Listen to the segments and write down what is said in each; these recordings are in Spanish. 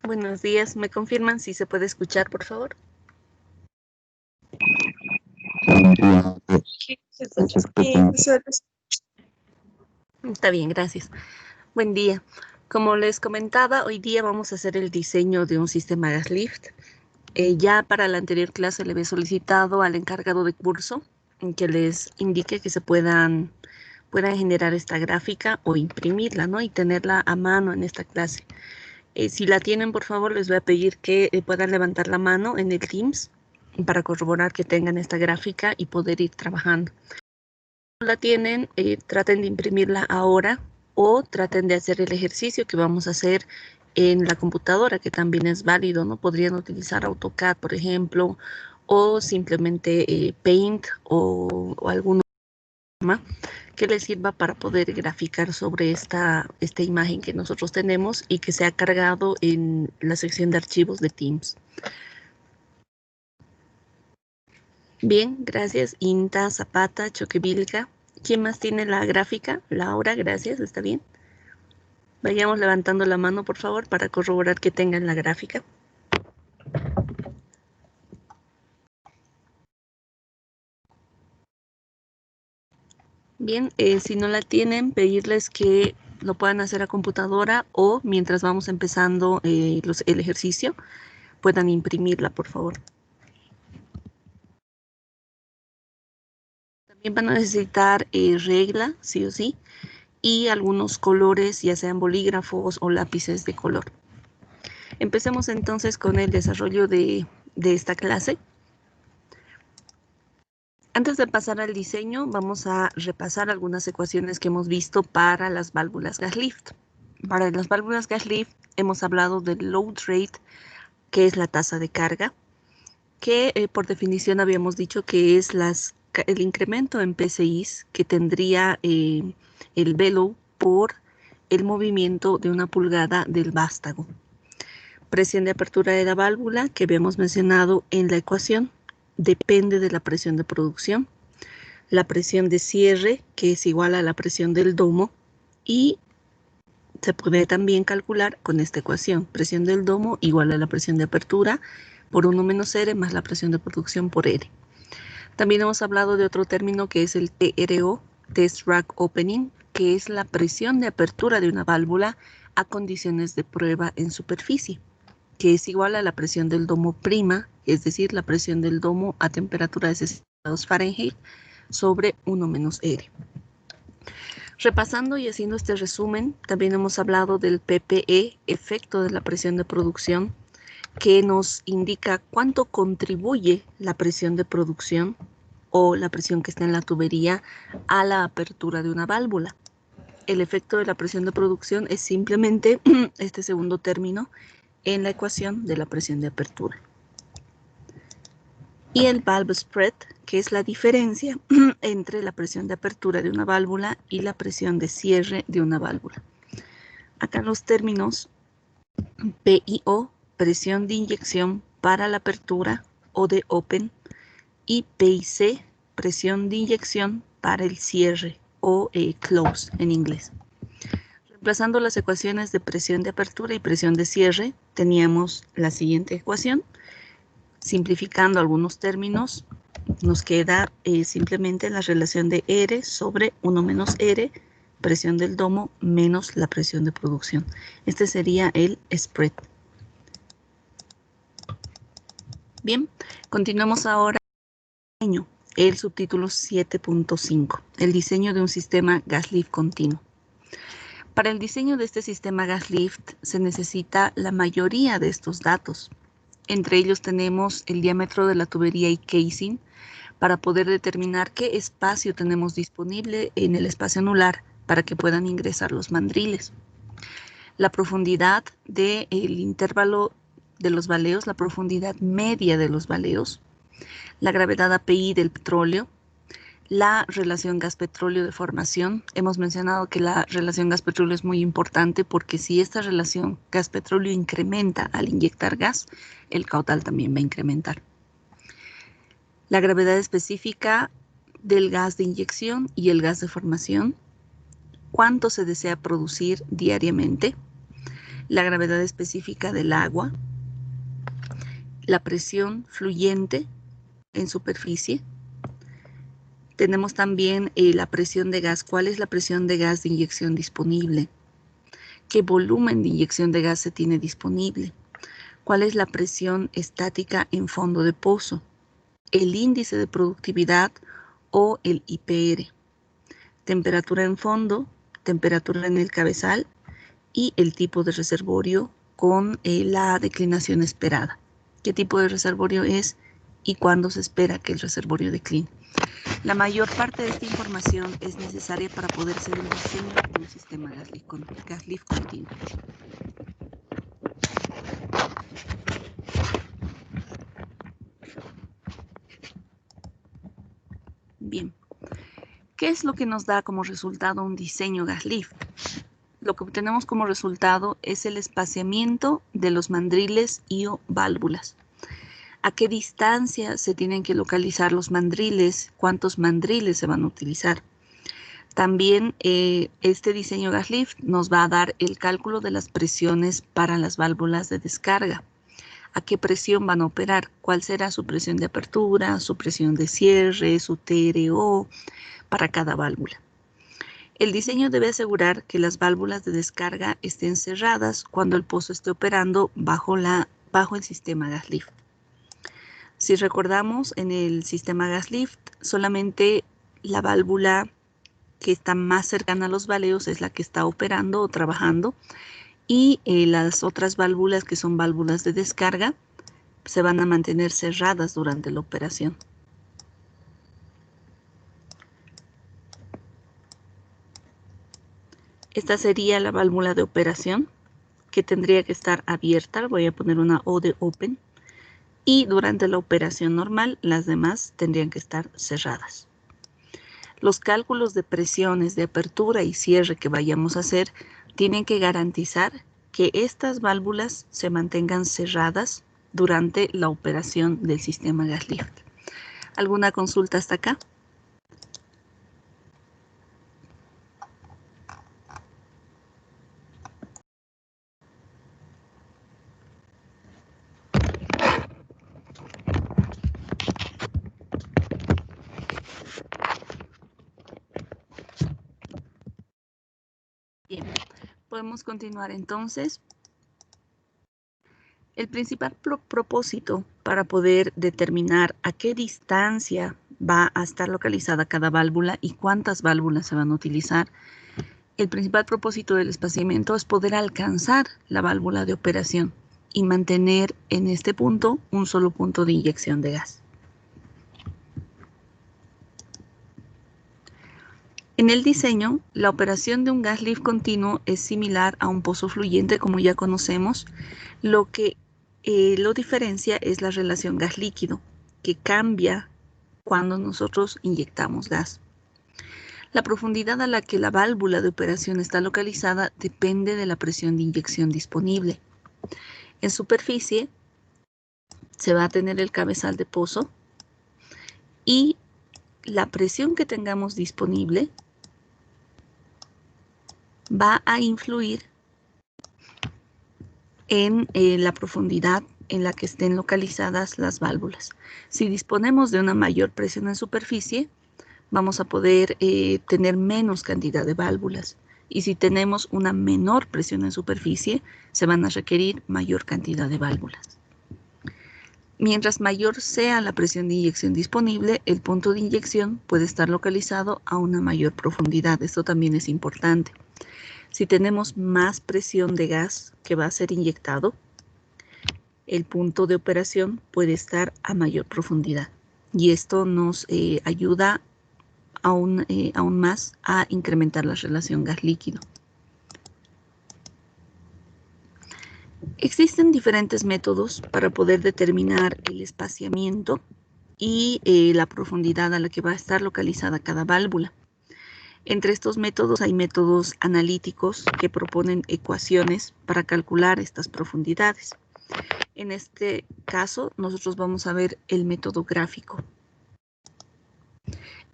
Buenos días, ¿me confirman si se puede escuchar, por favor? Está bien, gracias. Buen día. Como les comentaba, hoy día vamos a hacer el diseño de un sistema gas lift. Ya para la anterior clase le había solicitado al encargado de curso que les indique que se puedan generar esta gráfica o imprimirla, ¿no? Y tenerla a mano en esta clase. Si la tienen, por favor, les voy a pedir que puedan levantar la mano en el Teams para corroborar que tengan esta gráfica y poder ir trabajando. Si no la tienen, traten de imprimirla ahora o traten de hacer el ejercicio que vamos a hacer en la computadora, que también es válido, ¿no? Podrían utilizar AutoCAD, por ejemplo, o simplemente Paint o algún programa que les sirva para poder graficar sobre esta imagen que nosotros tenemos y que se ha cargado en la sección de archivos de Teams. Bien, gracias. Inta, Zapata, Choquevilca. ¿Quién más tiene la gráfica? Laura, gracias, está bien. Vayamos levantando la mano, por favor, para corroborar que tengan la gráfica. Bien, si no la tienen, pedirles que lo puedan hacer a computadora o mientras vamos empezando el ejercicio, puedan imprimirla, por favor. También van a necesitar regla, sí o sí, y algunos colores, ya sean bolígrafos o lápices de color. Empecemos entonces con el desarrollo de esta clase. Antes de pasar al diseño, vamos a repasar algunas ecuaciones que hemos visto para las válvulas gas lift. Para las válvulas gas lift hemos hablado del load rate, que es la tasa de carga, que por definición habíamos dicho que es el incremento en PSIs que tendría el velo por el movimiento de una pulgada del vástago. Presión de apertura de la válvula, que habíamos mencionado en la ecuación, depende de la presión de producción. La presión de cierre, que es igual a la presión del domo, y se puede también calcular con esta ecuación. Presión del domo igual a la presión de apertura por 1 menos R más la presión de producción por R. También hemos hablado de otro término que es el TRO, Test Rack Opening, que es la presión de apertura de una válvula a condiciones de prueba en superficie, que es igual a la presión del domo prima, es decir, la presión del domo a temperatura de 60 grados Fahrenheit sobre 1 menos R. Repasando y haciendo este resumen, también hemos hablado del PPE, efecto de la presión de producción, que nos indica cuánto contribuye la presión de producción o la presión que está en la tubería a la apertura de una válvula. El efecto de la presión de producción es simplemente este segundo término en la ecuación de la presión de apertura. Y el valve spread, que es la diferencia entre la presión de apertura de una válvula y la presión de cierre de una válvula. Acá los términos PIO, presión de inyección para la apertura o de open, y PIC, presión de inyección para el cierre o close en inglés. Reemplazando las ecuaciones de presión de apertura y presión de cierre, teníamos la siguiente ecuación. Simplificando algunos términos, nos queda simplemente la relación de R sobre 1 menos R, presión del domo menos la presión de producción. Este sería el spread. Bien, continuamos ahora con el diseño, el subtítulo 7.5, el diseño de un sistema gas lift continuo. Para el diseño de este sistema gas lift se necesita la mayoría de estos datos. Entre ellos tenemos el diámetro de la tubería y casing para poder determinar qué espacio tenemos disponible en el espacio anular para que puedan ingresar los mandriles. La profundidad del intervalo de los valeos, la profundidad media de los valeos, la gravedad API del petróleo, la relación gas-petróleo de formación. Hemos mencionado que la relación gas-petróleo es muy importante porque si esta relación gas-petróleo incrementa al inyectar gas, el caudal también va a incrementar. La gravedad específica del gas de inyección y el gas de formación. Cuánto se desea producir diariamente. la gravedad específica del agua, la presión fluyente en superficie. Tenemos también la presión de gas. ¿Cuál es la presión de gas de inyección disponible? ¿Qué volumen de inyección de gas se tiene disponible? ¿Cuál es la presión estática en fondo de pozo? El índice de productividad o el IPR. Temperatura en fondo, temperatura en el cabezal y el tipo de reservorio con la declinación esperada. ¿Qué tipo de reservorio es y cuándo se espera que el reservorio decline? La mayor parte de esta información es necesaria para poder hacer el diseño de un sistema gas lift continuo. Bien, ¿qué es lo que nos da como resultado un diseño gas lift? Lo que obtenemos como resultado es el espaciamiento de los mandriles y o válvulas. ¿A qué distancia se tienen que localizar los mandriles? ¿Cuántos mandriles se van a utilizar? También este diseño gas lift nos va a dar el cálculo de las presiones para las válvulas de descarga. ¿A qué presión van a operar? ¿Cuál será su presión de apertura, su presión de cierre, su TRO para cada válvula? El diseño debe asegurar que las válvulas de descarga estén cerradas cuando el pozo esté operando bajo el sistema gas lift. Si recordamos, en el sistema gas lift, solamente la válvula que está más cercana a los valeos es la que está operando o trabajando, y las otras válvulas, que son válvulas de descarga, se van a mantener cerradas durante la operación. Esta sería la válvula de operación, que tendría que estar abierta. Voy a poner una O de open. Y durante la operación normal, las demás tendrían que estar cerradas. Los cálculos de presiones de apertura y cierre que vayamos a hacer tienen que garantizar que estas válvulas se mantengan cerradas durante la operación del sistema gas lift. ¿Alguna consulta hasta acá? Bien, podemos continuar entonces. El principal propósito para poder determinar a qué distancia va a estar localizada cada válvula y cuántas válvulas se van a utilizar, el principal propósito del espaciamiento es poder alcanzar la válvula de operación y mantener en este punto un solo punto de inyección de gas. En el diseño, la operación de un gas lift continuo es similar a un pozo fluyente, como ya conocemos. Lo que lo diferencia es la relación gas-líquido, que cambia cuando nosotros inyectamos gas. La profundidad a la que la válvula de operación está localizada depende de la presión de inyección disponible. En superficie se va a tener el cabezal de pozo y la presión que tengamos disponible va a influir en la profundidad en la que estén localizadas las válvulas. Si disponemos de una mayor presión en superficie, vamos a poder tener menos cantidad de válvulas. Y si tenemos una menor presión en superficie, se van a requerir mayor cantidad de válvulas. Mientras mayor sea la presión de inyección disponible, el punto de inyección puede estar localizado a una mayor profundidad. Esto también es importante. Si tenemos más presión de gas que va a ser inyectado, el punto de operación puede estar a mayor profundidad. Y esto nos ayuda aún más a incrementar la relación gas-líquido. Existen diferentes métodos para poder determinar el espaciamiento y la profundidad a la que va a estar localizada cada válvula. Entre estos métodos hay métodos analíticos que proponen ecuaciones para calcular estas profundidades. En este caso, nosotros vamos a ver el método gráfico.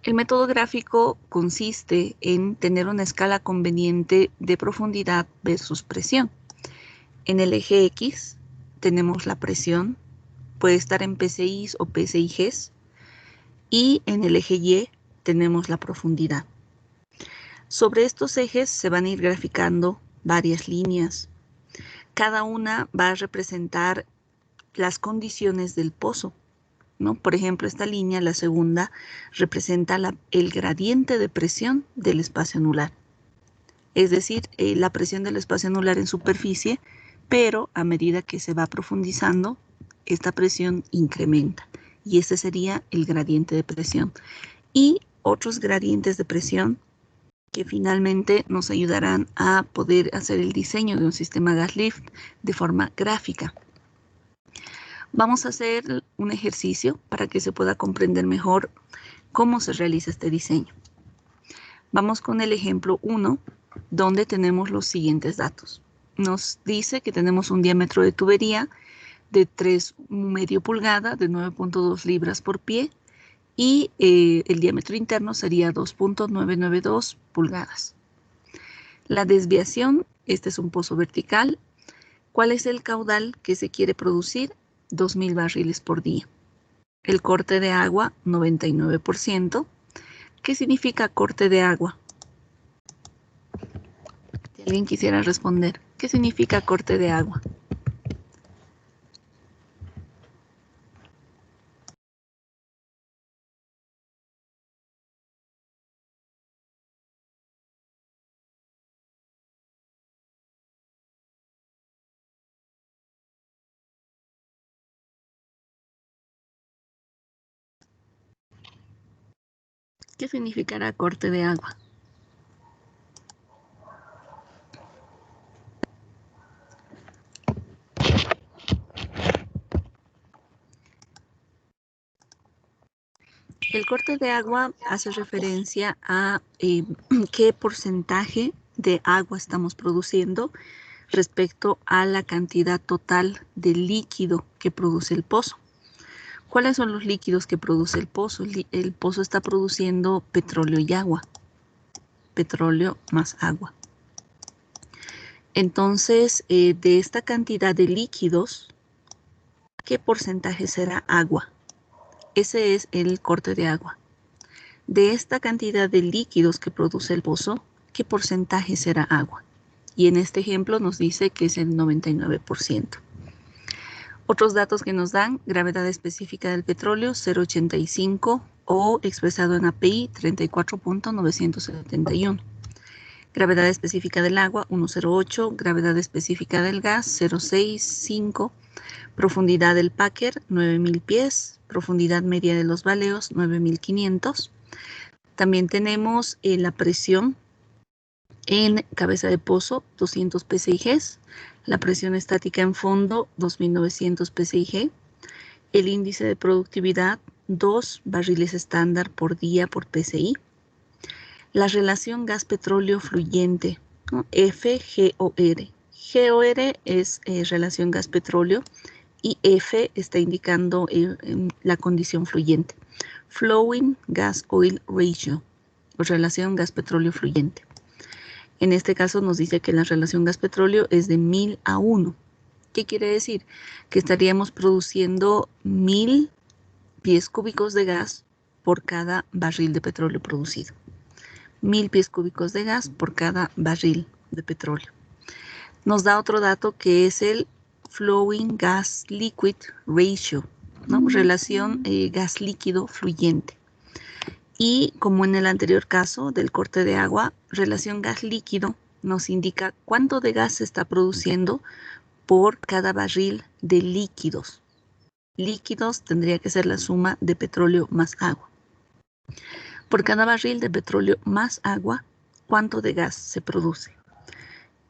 El método gráfico consiste en tener una escala conveniente de profundidad versus presión. En el eje X tenemos la presión, puede estar en PSIs o PSIGs, y en el eje Y tenemos la profundidad. Sobre estos ejes se van a ir graficando varias líneas. Cada una va a representar las condiciones del pozo, ¿no? Por ejemplo, esta línea, la segunda, representa el gradiente de presión del espacio anular. Es decir, la presión del espacio anular en superficie, pero a medida que se va profundizando, esta presión incrementa. Y ese sería el gradiente de presión. Y otros gradientes de presión que finalmente nos ayudarán a poder hacer el diseño de un sistema gas lift de forma gráfica. Vamos a hacer un ejercicio para que se pueda comprender mejor cómo se realiza este diseño. Vamos con el ejemplo 1, donde tenemos los siguientes datos. Nos dice que tenemos un diámetro de tubería de 3,5 pulgadas, de 9.2 libras por pie, y el diámetro interno sería 2.992 pulgadas. La desviación, este es un pozo vertical. ¿Cuál es el caudal que se quiere producir? 2.000 barriles por día. El corte de agua, 99%. ¿Qué significa corte de agua? Si alguien quisiera responder, ¿qué significa corte de agua? ¿Qué significará corte de agua? El corte de agua hace referencia a qué porcentaje de agua estamos produciendo respecto a la cantidad total de líquido que produce el pozo. ¿Cuáles son los líquidos que produce el pozo? El pozo está produciendo petróleo y agua. Petróleo más agua. Entonces, de esta cantidad de líquidos, ¿qué porcentaje será agua? Ese es el corte de agua. De esta cantidad de líquidos que produce el pozo, ¿qué porcentaje será agua? Y en este ejemplo nos dice que es el 99%. Otros datos que nos dan: gravedad específica del petróleo 0,85 o expresado en API 34.971. Gravedad específica del agua 1,08, gravedad específica del gas 0,65, profundidad del Packer 9.000 pies, profundidad media de los baleos 9.500. También tenemos la presión en cabeza de pozo 200 psigs, la presión estática en fondo 2.900 psig, el índice de productividad 2 barriles estándar por día por psi, la relación gas-petróleo fluyente, ¿no? FGOR. GOR es relación gas-petróleo y F está indicando la condición fluyente. Flowing Gas Oil Ratio, o relación gas-petróleo fluyente. En este caso nos dice que la relación gas-petróleo es de 1000 a 1. ¿Qué quiere decir? Que estaríamos produciendo 1000 pies cúbicos de gas por cada barril de petróleo producido. 1000 pies cúbicos de gas por cada barril de petróleo. Nos da otro dato que es el Flowing Gas Liquid Ratio, ¿no? Relación gas líquido fluyente. Y como en el anterior caso del corte de agua, relación gas líquido nos indica cuánto de gas se está produciendo por cada barril de líquidos. Líquidos tendría que ser la suma de petróleo más agua. Por cada barril de petróleo más agua, ¿cuánto de gas se produce?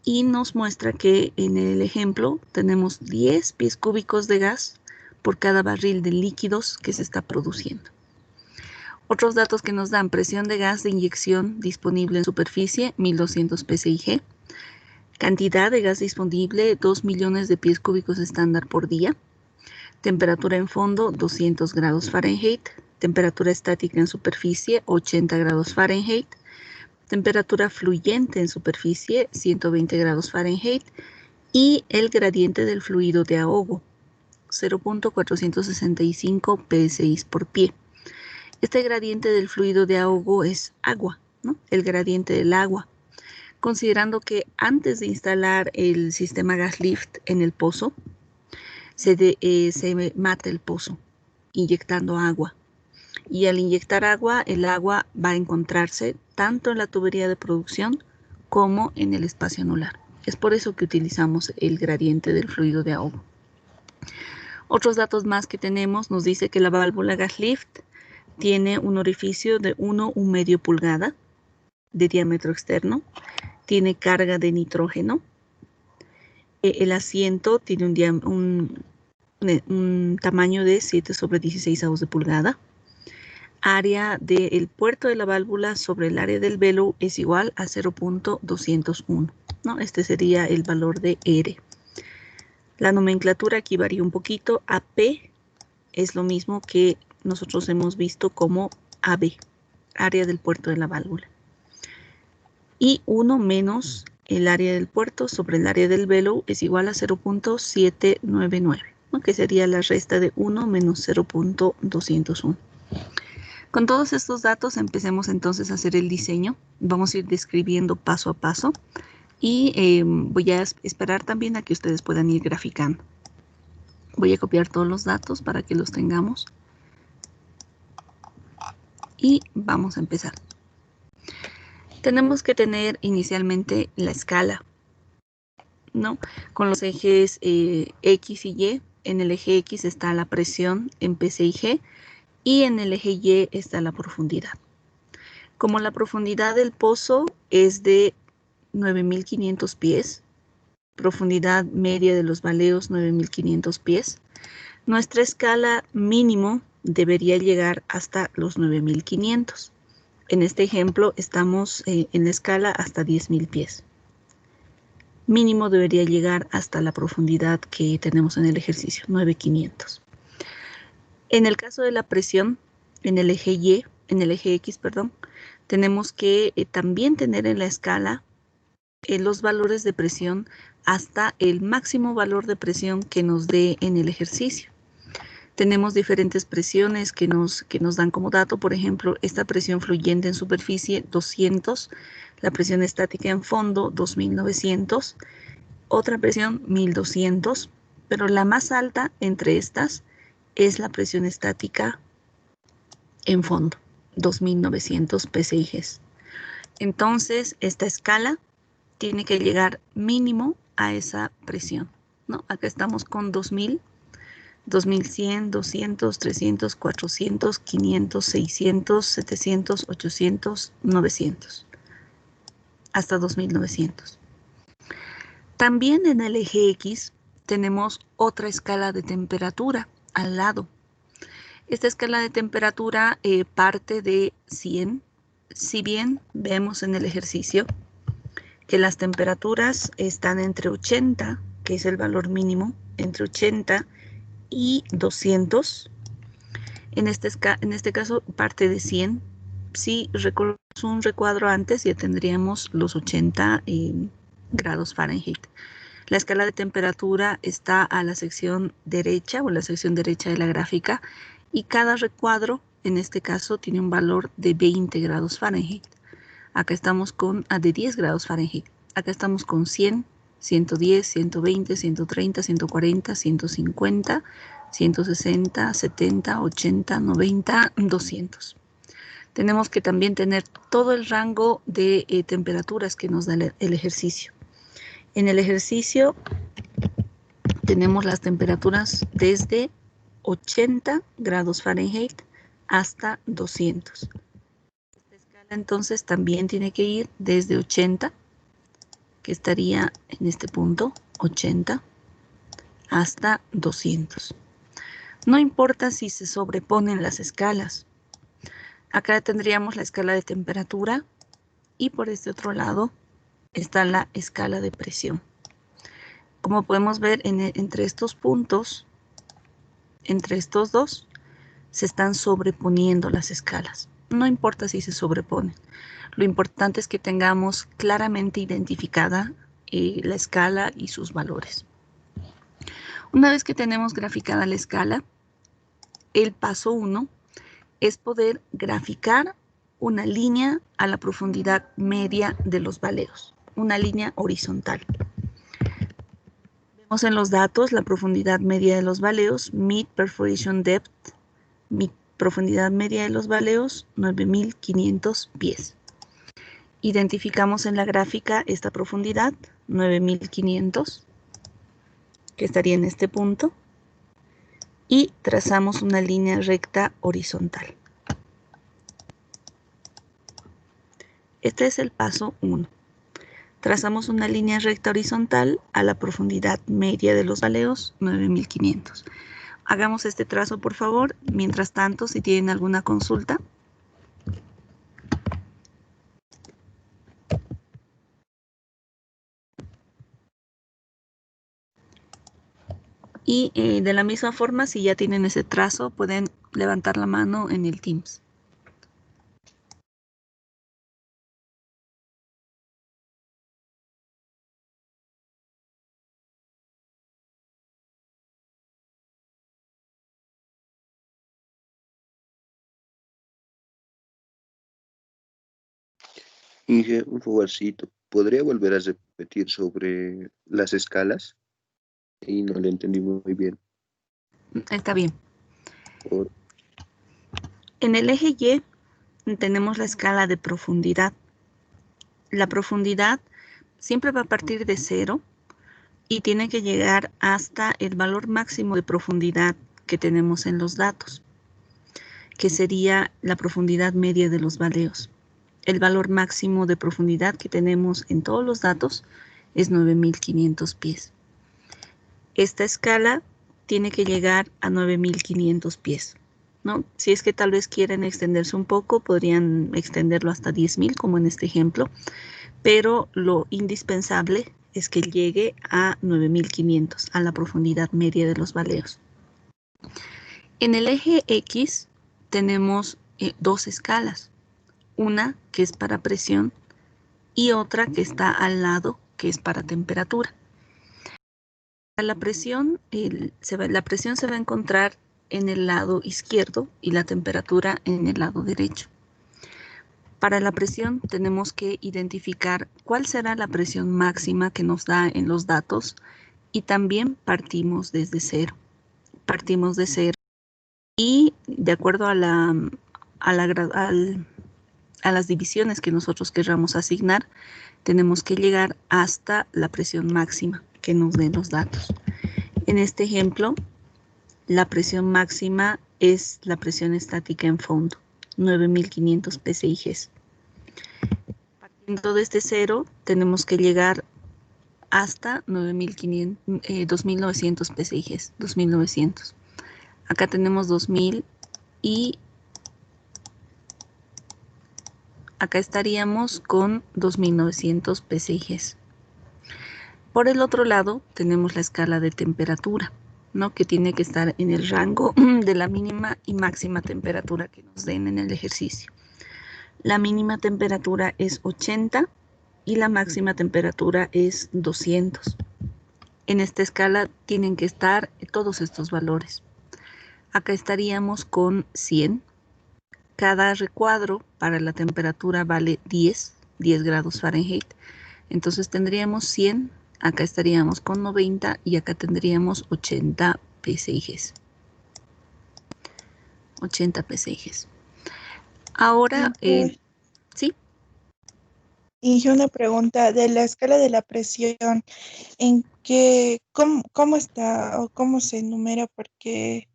Y nos muestra que en el ejemplo tenemos 10 pies cúbicos de gas por cada barril de líquidos que se está produciendo. Otros datos que nos dan: presión de gas de inyección disponible en superficie 1200 psig, cantidad de gas disponible 2 millones de pies cúbicos estándar por día, temperatura en fondo 200 grados Fahrenheit, temperatura estática en superficie 80 grados Fahrenheit, temperatura fluyente en superficie 120 grados Fahrenheit y el gradiente del fluido de ahogo, 0.465 psi por pie. Este gradiente del fluido de ahogo es agua, ¿no? El gradiente del agua. Considerando que antes de instalar el sistema gas lift en el pozo, se mata el pozo inyectando agua. Y al inyectar agua, el agua va a encontrarse tanto en la tubería de producción como en el espacio anular. Es por eso que utilizamos el gradiente del fluido de ahogo. Otros datos más que tenemos nos dice que la válvula gas lift tiene un orificio de 1,1 pulgada de diámetro externo, tiene carga de nitrógeno, el asiento tiene un tamaño de 7/16 de pulgada, área del puerto de la válvula sobre el área del velo es igual a 0.201, ¿no? Este sería el valor de R. La nomenclatura aquí varía un poquito. AP es lo mismo que nosotros hemos visto como AB, área del puerto de la válvula. Y 1 menos el área del puerto sobre el área del velo es igual a 0.799, ¿no? Que sería la resta de 1 menos 0.201. Con todos estos datos empecemos entonces a hacer el diseño. Vamos a ir describiendo paso a paso y voy a esperar también a que ustedes puedan ir graficando. Voy a copiar todos los datos para que los tengamos y vamos a empezar. Tenemos que tener inicialmente la escala, ¿no? Con los ejes X y Y. En el eje X está la presión en PCIG y en el eje Y está la profundidad. Como la profundidad del pozo es de 9.500 pies, profundidad media de los baleos 9.500 pies, nuestra escala mínimo debería llegar hasta los 9.500. En este ejemplo estamos en la escala hasta 10.000 pies. Mínimo debería llegar hasta la profundidad que tenemos en el ejercicio, 9.500. En el caso de la presión, en el eje X, tenemos que también tener en la escala los valores de presión hasta el máximo valor de presión que nos dé en el ejercicio. Tenemos diferentes presiones que nos dan como dato, por ejemplo, esta presión fluyente en superficie 200, la presión estática en fondo 2.900, otra presión 1.200, pero la más alta entre estas es la presión estática en fondo, 2.900 psigs. Entonces, esta escala tiene que llegar mínimo a esa presión, ¿no? Acá estamos con 2.000, 2.100, 200, 300, 400, 500, 600, 700, 800, 900, hasta 2.900. También en el eje X tenemos otra escala de temperatura al lado. Esta escala de temperatura parte de 100. Si bien vemos en el ejercicio que las temperaturas están entre 80, que es el valor mínimo, entre 80 y 200. En este caso parte de 100. Si recordamos un recuadro antes, ya tendríamos los 80 grados Fahrenheit. La escala de temperatura está a la sección derecha o la sección derecha de la gráfica y cada recuadro, en este caso, tiene un valor de 20 grados Fahrenheit. Acá estamos con de 10 grados Fahrenheit. Acá estamos con 100, 110, 120, 130, 140, 150, 160, 70, 80, 90, 200. Tenemos que también tener todo el rango de temperaturas que nos da el ejercicio. En el ejercicio tenemos las temperaturas desde 80 grados Fahrenheit hasta 200. Esta escala entonces también tiene que ir desde 80, que estaría en este punto, 80, hasta 200. No importa si se sobreponen las escalas. Acá tendríamos la escala de temperatura y por este otro lado está la escala de presión. Como podemos ver, entre estos puntos, entre estos dos, se están sobreponiendo las escalas. No importa si se sobreponen. Lo importante es que tengamos claramente identificada la escala y sus valores. Una vez que tenemos graficada la escala, el paso 1 es poder graficar una línea a la profundidad media de los baleos, una línea horizontal. Vemos en los datos la profundidad media de los baleos, mid perforation depth, profundidad media de los baleos, 9.500 pies. Identificamos en la gráfica esta profundidad, 9.500, que estaría en este punto, y trazamos una línea recta horizontal. Este es el paso 1. Trazamos una línea recta horizontal a la profundidad media de los baleos, 9.500. Hagamos este trazo, por favor. Mientras tanto, si tienen alguna consulta. Y de la misma forma, si ya tienen ese trazo, pueden levantar la mano en el Teams. Inge, un favorcito, ¿podría volver a repetir sobre las escalas? Y no le entendí muy bien. Está bien. Por... En el eje Y tenemos la escala de profundidad. La profundidad siempre va a partir de 0 y tiene que llegar hasta el valor máximo de profundidad que tenemos en los datos, que sería la profundidad media de los baleos. El valor máximo de profundidad que tenemos en todos los datos es 9.500 pies. Esta escala tiene que llegar a 9.500 pies, ¿no? Si es que tal vez quieren extenderse un poco, podrían extenderlo hasta 10.000, como en este ejemplo, pero lo indispensable es que llegue a 9.500, a la profundidad media de los baleos. En el eje X tenemos dos escalas, una que es para presión y otra que está al lado, que es para temperatura. La presión se va a encontrar en el lado izquierdo y la temperatura en el lado derecho. Para la presión tenemos que identificar cuál será la presión máxima que nos da en los datos y también partimos desde 0. Partimos de 0 y de acuerdo a las divisiones que nosotros querramos asignar, tenemos que llegar hasta la presión máxima que nos den los datos. En este ejemplo, la presión máxima es la presión estática en fondo, 9.500 psiG. Partiendo desde 0, tenemos que llegar hasta 2.900 psiG, 2.900. Acá tenemos 2.000 y acá estaríamos con 2.900 psiG. Por el otro lado, tenemos la escala de temperatura, ¿no? Que tiene que estar en el rango de la mínima y máxima temperatura que nos den en el ejercicio. La mínima temperatura es 80 y la máxima temperatura es 200. En esta escala tienen que estar todos estos valores. Acá estaríamos con 100. Cada recuadro para la temperatura vale 10 grados Fahrenheit. Entonces tendríamos 100. Acá estaríamos con 90 y acá tendríamos 80 psiG. 80 psiG. Ahora, ¿sí? Y una pregunta de la escala de la presión, ¿en qué, cómo está o cómo se enumera? Porque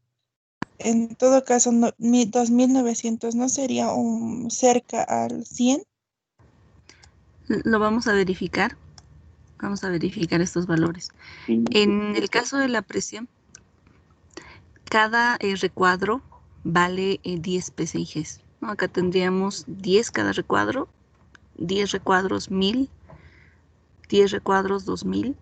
en todo caso, 2.900 no sería cerca al 100. Lo vamos a verificar. Vamos a verificar estos valores. En el caso de la presión, cada recuadro vale 10 psiG, ¿no? Acá tendríamos 10 cada recuadro, 10 recuadros 1.000, 10 recuadros 2.000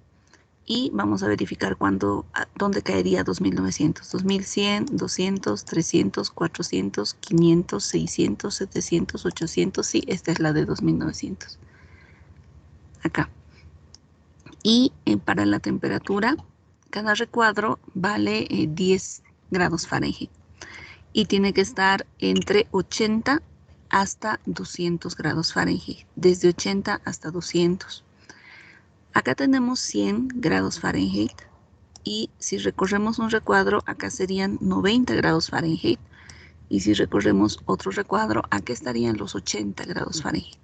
y vamos a verificar dónde caería 2.900, 2.100, 200, 300, 400, 500, 600, 700, 800, sí, esta es la de 2.900. Acá. Y para la temperatura, cada recuadro vale 10 grados Fahrenheit. Y tiene que estar entre 80 hasta 200 grados Fahrenheit. Desde 80 hasta 200. Acá tenemos 100 grados Fahrenheit. Y si recorremos un recuadro, acá serían 90 grados Fahrenheit. Y si recorremos otro recuadro, acá estarían los 80 grados Fahrenheit.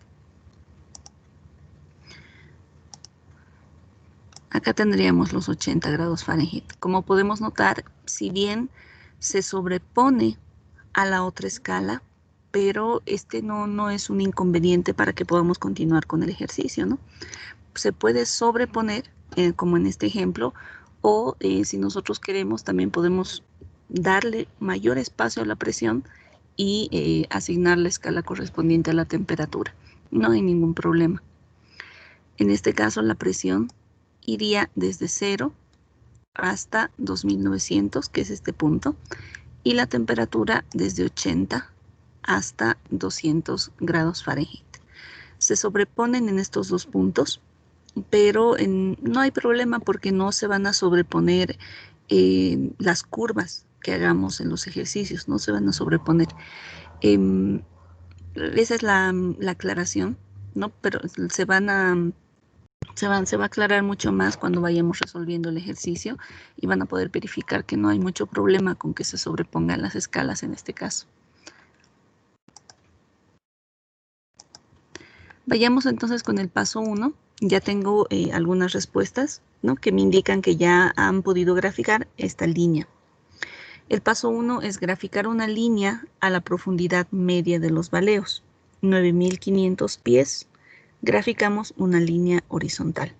Acá tendríamos los 80 grados Fahrenheit. Como podemos notar, si bien se sobrepone a la otra escala, pero este no es un inconveniente para que podamos continuar con el ejercicio, ¿no? Se puede sobreponer, como en este ejemplo, o si nosotros queremos, también podemos darle mayor espacio a la presión y asignar la escala correspondiente a la temperatura. No hay ningún problema. En este caso, la presión iría desde 0 hasta 2900, que es este punto, y la temperatura desde 80 hasta 200 grados Fahrenheit. Se sobreponen en estos dos puntos, pero no hay problema porque no se van a sobreponer las curvas que hagamos en los ejercicios, no se van a sobreponer. Esa es la aclaración, ¿no? Pero se va a aclarar mucho más cuando vayamos resolviendo el ejercicio y van a poder verificar que no hay mucho problema con que se sobrepongan las escalas en este caso. Vayamos entonces con el paso 1. Ya tengo algunas respuestas, ¿no?, que me indican que ya han podido graficar esta línea. El paso 1 es graficar una línea a la profundidad media de los baleos, 9.500 pies. Graficamos una línea horizontal.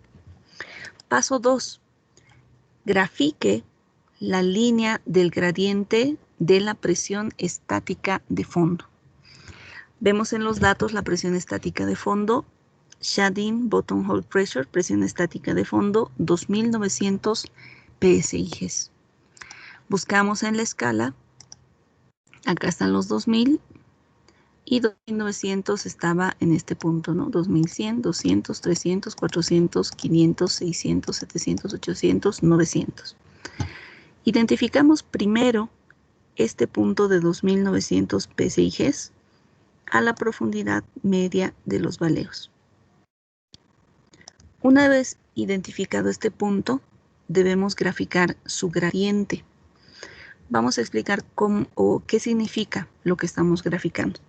Paso 2. Grafique la línea del gradiente de la presión estática de fondo. Vemos en los datos la presión estática de fondo, shading bottom hole pressure, presión estática de fondo, 2.900 psigs. Buscamos en la escala, acá están los 2.000 y 2.900 estaba en este punto, ¿no? 2.100, 200, 300, 400, 500, 600, 700, 800, 900. Identificamos primero este punto de 2.900 psigs a la profundidad media de los baleos. Una vez identificado este punto, debemos graficar su gradiente. Vamos a explicar cómo o qué significa lo que estamos graficando.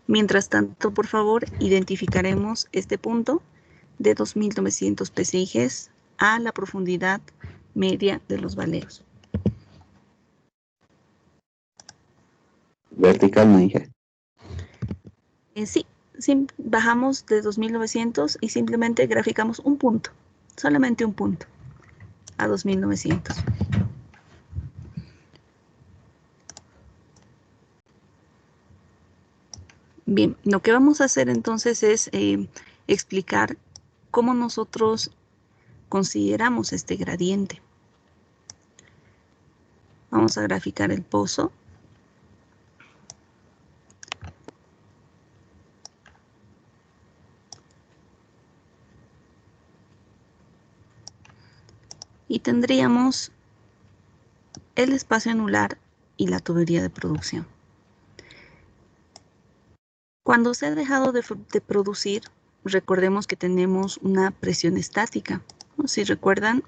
Mientras tanto, por favor, identificaremos este punto de 2.900 psigs a la profundidad media de los baleos. Vertical, me dije. Sí, bajamos de 2.900 y simplemente graficamos un punto, solamente un punto, a 2.900. Bien, lo que vamos a hacer entonces es explicar cómo nosotros consideramos este gradiente. Vamos a graficar el pozo. Y tendríamos el espacio anular y la tubería de producción. Cuando se ha dejado de producir, recordemos que tenemos una presión estática, ¿no? Si recuerdan,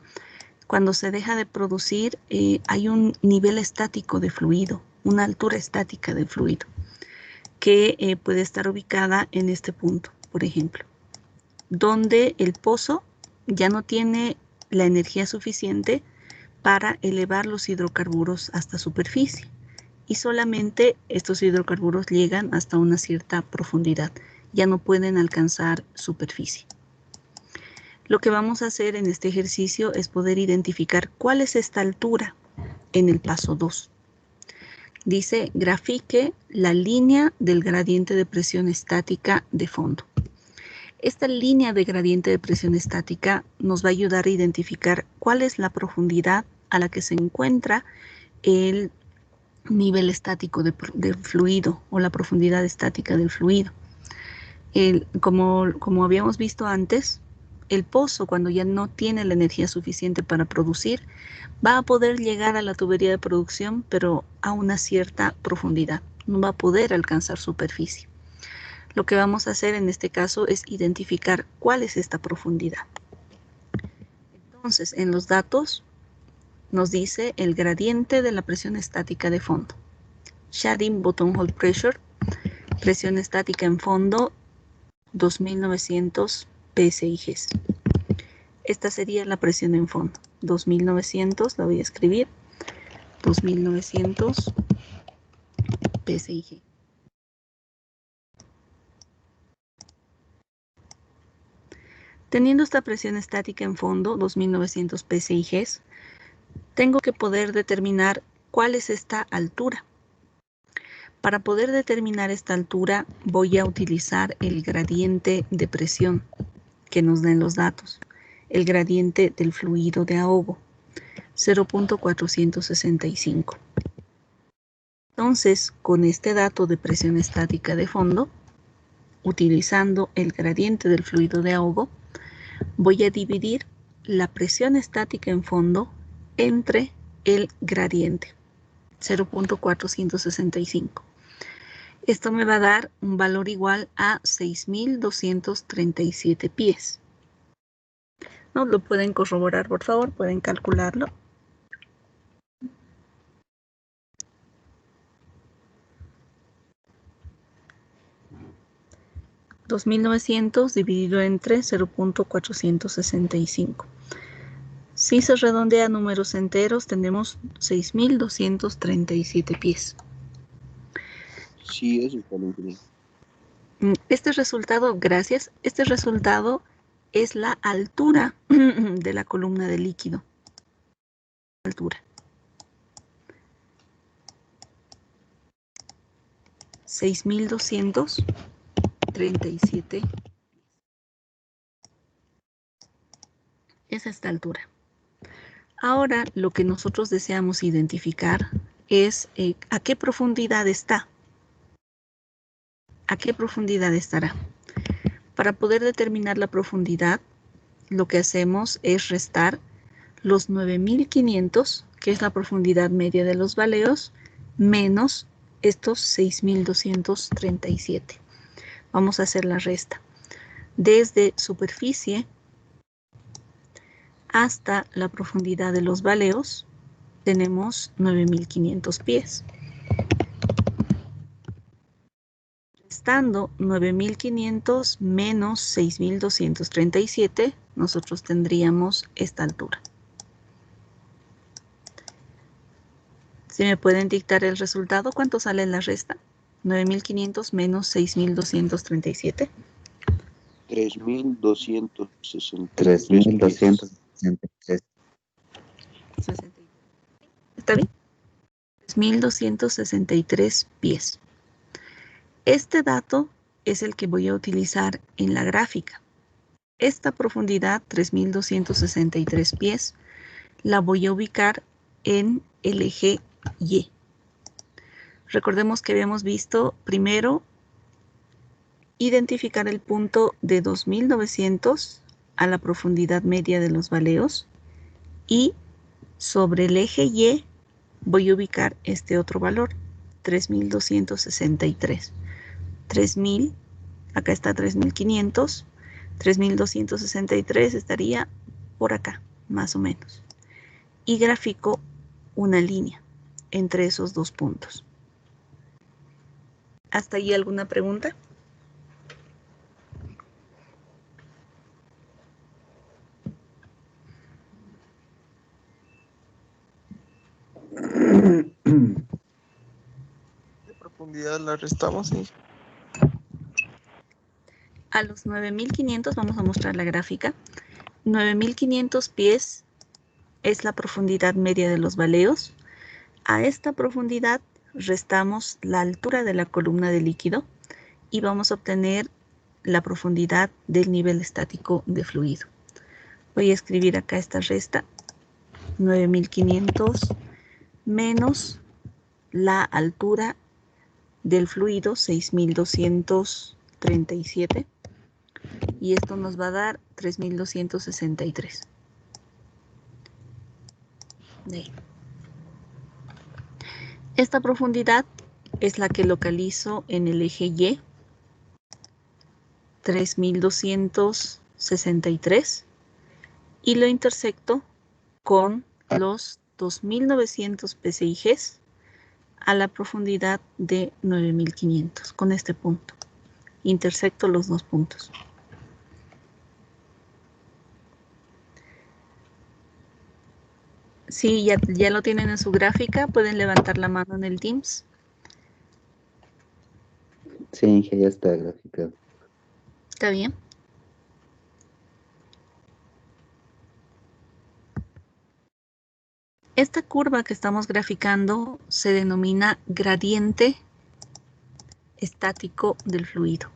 cuando se deja de producir hay un nivel estático de fluido, una altura estática del fluido, que puede estar ubicada en este punto, por ejemplo, donde el pozo ya no tiene la energía suficiente para elevar los hidrocarburos hasta superficie. Y solamente estos hidrocarburos llegan hasta una cierta profundidad, ya no pueden alcanzar superficie. Lo que vamos a hacer en este ejercicio es poder identificar cuál es esta altura en el paso 2. Dice, grafique la línea del gradiente de presión estática de fondo. Esta línea de gradiente de presión estática nos va a ayudar a identificar cuál es la profundidad a la que se encuentra el nivel estático del fluido o la profundidad estática del fluido. Como habíamos visto antes, el pozo, cuando ya no tiene la energía suficiente para producir, va a poder llegar a la tubería de producción, pero a una cierta profundidad. No va a poder alcanzar superficie. Lo que vamos a hacer en este caso es identificar cuál es esta profundidad. Entonces, en los datos nos dice el gradiente de la presión estática de fondo. Shading bottom hole pressure, presión estática en fondo, 2900 PSIGs. Esta sería la presión en fondo. 2900, la voy a escribir. 2900 PSIG. Teniendo esta presión estática en fondo, 2900 PSIGs, tengo que poder determinar cuál es esta altura. Para poder determinar esta altura, voy a utilizar el gradiente de presión que nos den los datos, el gradiente del fluido de ahogo, 0.465. Entonces, con este dato de presión estática de fondo, utilizando el gradiente del fluido de ahogo, voy a dividir la presión estática en fondo entre el gradiente, 0.465. Esto me va a dar un valor igual a 6.237 pies. ¿No? Lo pueden corroborar, por favor, pueden calcularlo. $2.900 dividido entre 0.465. Si se redondea a números enteros, tenemos 6.237 pies. Sí, eso está muy bien. Este resultado, gracias, este resultado es la altura de la columna de líquido. Altura. 6.237. Es esta altura. Ahora lo que nosotros deseamos identificar es a qué profundidad está. ¿A qué profundidad estará? Para poder determinar la profundidad, lo que hacemos es restar los 9.500, que es la profundidad media de los baleos, menos estos 6.237. Vamos a hacer la resta. Desde superficie hasta la profundidad de los baleos, tenemos 9.500 pies. Restando 9.500 menos 6.237, nosotros tendríamos esta altura. Si me pueden dictar el resultado, ¿cuánto sale en la resta? 9.500 menos 6.237. 3.263. 3.263. ¿Está bien? 3.263 pies. Este dato es el que voy a utilizar en la gráfica. Esta profundidad, 3.263 pies, la voy a ubicar en el eje Y. Recordemos que habíamos visto primero identificar el punto de 2.900 a la profundidad media de los baleos y sobre el eje Y voy a ubicar este otro valor, 3.263. 3.000, acá está 3.500, 3.263 estaría por acá, más o menos. Y grafico una línea entre esos dos puntos. ¿Hasta ahí alguna pregunta? ¿Qué profundidad la restamos? Sí. A los 9.500 vamos a mostrar la gráfica. 9.500 pies es la profundidad media de los baleos. A esta profundidad restamos la altura de la columna de líquido y vamos a obtener la profundidad del nivel estático de fluido. Voy a escribir acá esta resta, 9.500 menos la altura del fluido, 6.237, y esto nos va a dar 3263. De ahí. Esta profundidad es la que localizo en el eje Y, 3263, y lo intersecto con los 2900 PSIGs a la profundidad de 9500, con este punto. Intersecto los dos puntos. Sí, ya lo tienen en su gráfica, pueden levantar la mano en el Teams. Sí, Inge, ya está graficado. ¿Está bien? Esta curva que estamos graficando se denomina gradiente estático del fluido.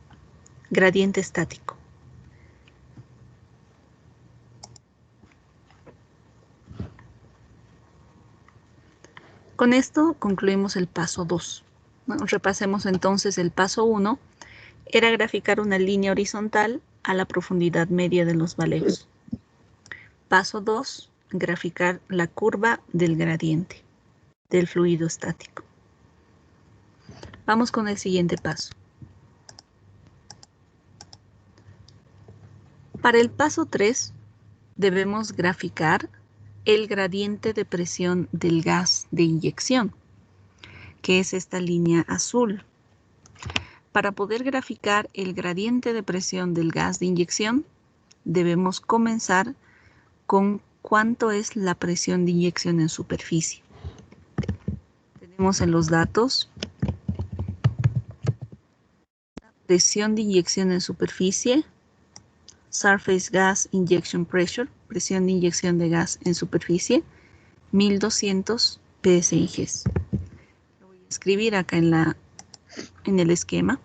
Gradiente estático. Con esto concluimos el paso 2. Bueno, repasemos entonces el paso 1. Era graficar una línea horizontal a la profundidad media de los valeros. Paso 2, graficar la curva del gradiente del fluido estático. Vamos con el siguiente paso. Para el paso 3, debemos graficar el gradiente de presión del gas de inyección, que es esta línea azul. Para poder graficar el gradiente de presión del gas de inyección, debemos comenzar con cuánto es la presión de inyección en superficie. Tenemos en los datos presión de inyección en superficie, Surface Gas Injection Pressure, presión de inyección de gas en superficie, 1200 PSIGs. Lo voy a escribir acá en el esquema.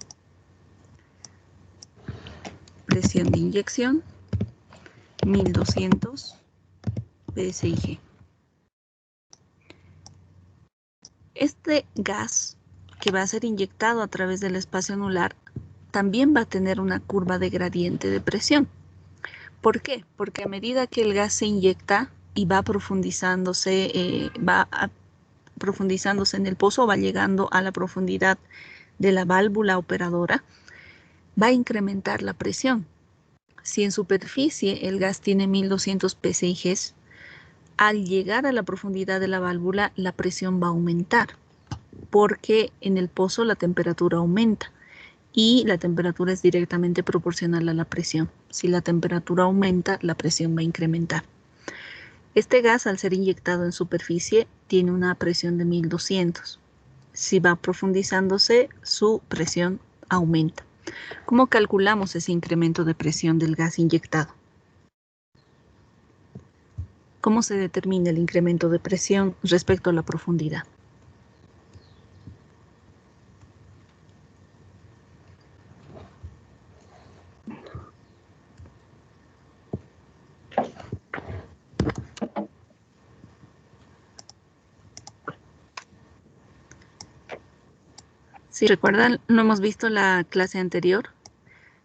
Presión de inyección, 1200 PSIG. Este gas que va a ser inyectado a través del espacio anular también va a tener una curva de gradiente de presión. ¿Por qué? Porque a medida que el gas se inyecta y va profundizándose, profundizándose en el pozo, va llegando a la profundidad de la válvula operadora, va a incrementar la presión. Si en superficie el gas tiene 1200 PSIGs, al llegar a la profundidad de la válvula, la presión va a aumentar, porque en el pozo la temperatura aumenta y la temperatura es directamente proporcional a la presión. Si la temperatura aumenta, la presión va a incrementar. Este gas, al ser inyectado en superficie, tiene una presión de 1200. Si va profundizándose, su presión aumenta. ¿Cómo calculamos ese incremento de presión del gas inyectado? ¿Cómo se determina el incremento de presión respecto a la profundidad? Si recuerdan, lo hemos visto en la clase anterior,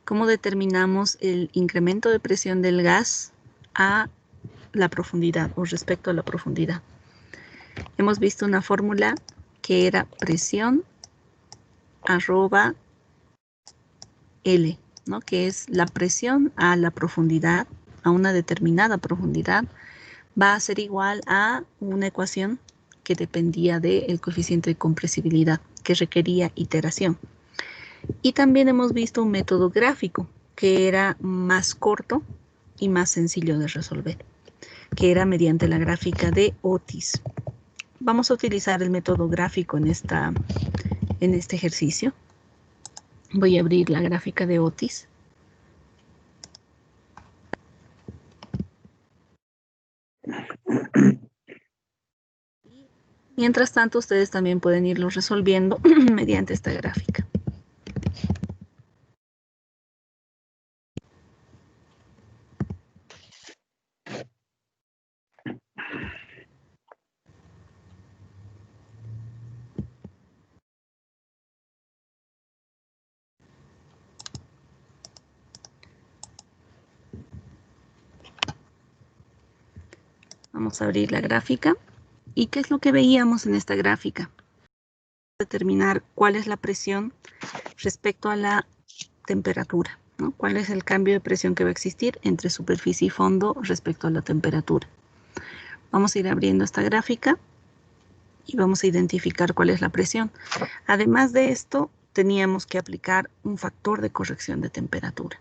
cómo determinamos el incremento de presión del gas a la profundidad o respecto a la profundidad. Hemos visto una fórmula que era presión arroba L, ¿no? Que es la presión a la profundidad, a una determinada profundidad, va a ser igual a una ecuación que dependía del coeficiente de compresibilidad, que requería iteración. Y también hemos visto un método gráfico que era más corto y más sencillo de resolver, que era mediante la gráfica de Otis. Vamos a utilizar el método gráfico en este ejercicio. Voy a abrir la gráfica de Otis. Mientras tanto, ustedes también pueden irlo resolviendo mediante esta gráfica. Vamos a abrir la gráfica. ¿Y qué es lo que veíamos en esta gráfica? Determinar cuál es la presión respecto a la temperatura, ¿no? ¿Cuál es el cambio de presión que va a existir entre superficie y fondo respecto a la temperatura? Vamos a ir abriendo esta gráfica y vamos a identificar cuál es la presión. Además de esto, teníamos que aplicar un factor de corrección de temperatura.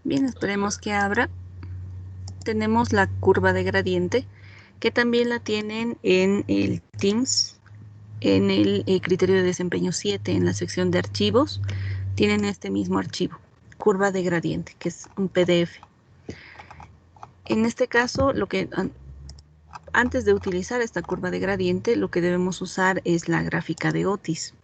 Bien, esperemos que abra. Tenemos la curva de gradiente, que también la tienen en el Teams, en el criterio de desempeño 7, en la sección de archivos. Tienen este mismo archivo, curva de gradiente, que es un PDF. En este caso, antes de utilizar esta curva de gradiente, lo que debemos usar es la gráfica de Otis.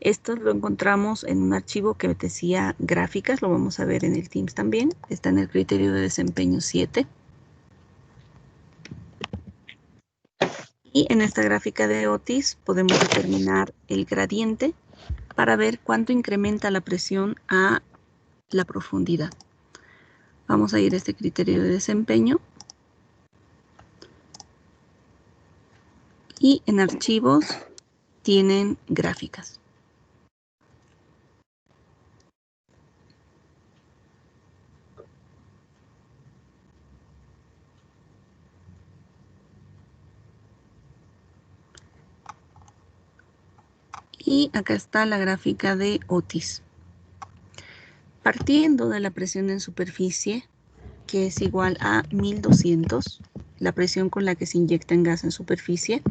Esto lo encontramos en un archivo que decía gráficas, lo vamos a ver en el Teams también, está en el criterio de desempeño 7. Y en esta gráfica de Otis podemos determinar el gradiente para ver cuánto incrementa la presión a la profundidad. Vamos a ir a este criterio de desempeño. Y en archivos tienen gráficas. Y acá está la gráfica de Otis. Partiendo de la presión en superficie, que es igual a 1200, la presión con la que se inyecta en gas en superficie.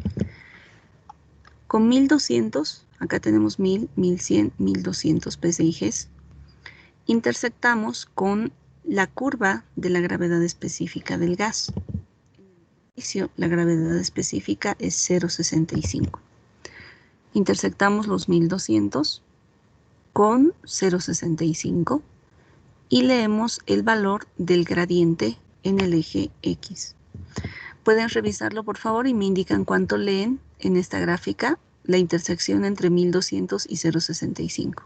Con 1200, acá tenemos 1000, 1100, 1200 PSIGs. Intersectamos con la curva de la gravedad específica del gas. La gravedad específica es 0,65. Intersectamos los 1200 con 0,65 y leemos el valor del gradiente en el eje X. Pueden revisarlo, por favor, y me indican cuánto leen en esta gráfica la intersección entre 1200 y 0,65.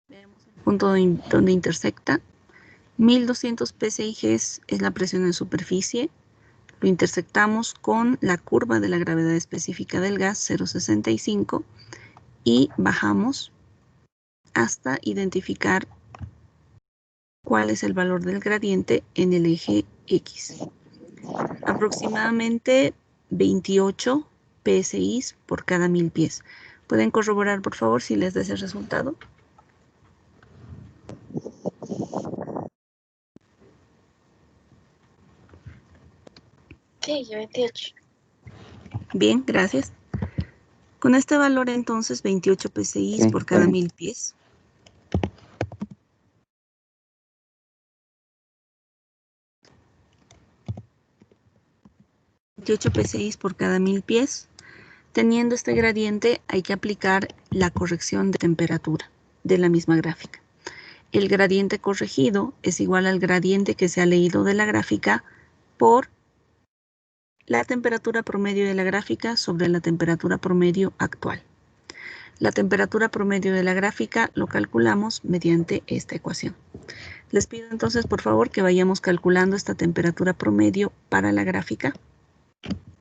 Veamos el punto donde intersecta. 1200 PSIGs es la presión en superficie. Lo intersectamos con la curva de la gravedad específica del gas, 0,65, y bajamos hasta identificar cuál es el valor del gradiente en el eje X. Aproximadamente 28 PSIs por cada 1000 pies. ¿Pueden corroborar, por favor, si les da ese resultado? Sí, 28. Bien, gracias. Con este valor, entonces, 28 PSIs Sí, por cada está 1000 pies. 28 PSIs por cada 1000 pies. Teniendo este gradiente, hay que aplicar la corrección de temperatura de la misma gráfica. El gradiente corregido es igual al gradiente que se ha leído de la gráfica por la temperatura promedio de la gráfica sobre la temperatura promedio actual. La temperatura promedio de la gráfica lo calculamos mediante esta ecuación. Les pido entonces, por favor, que vayamos calculando esta temperatura promedio para la gráfica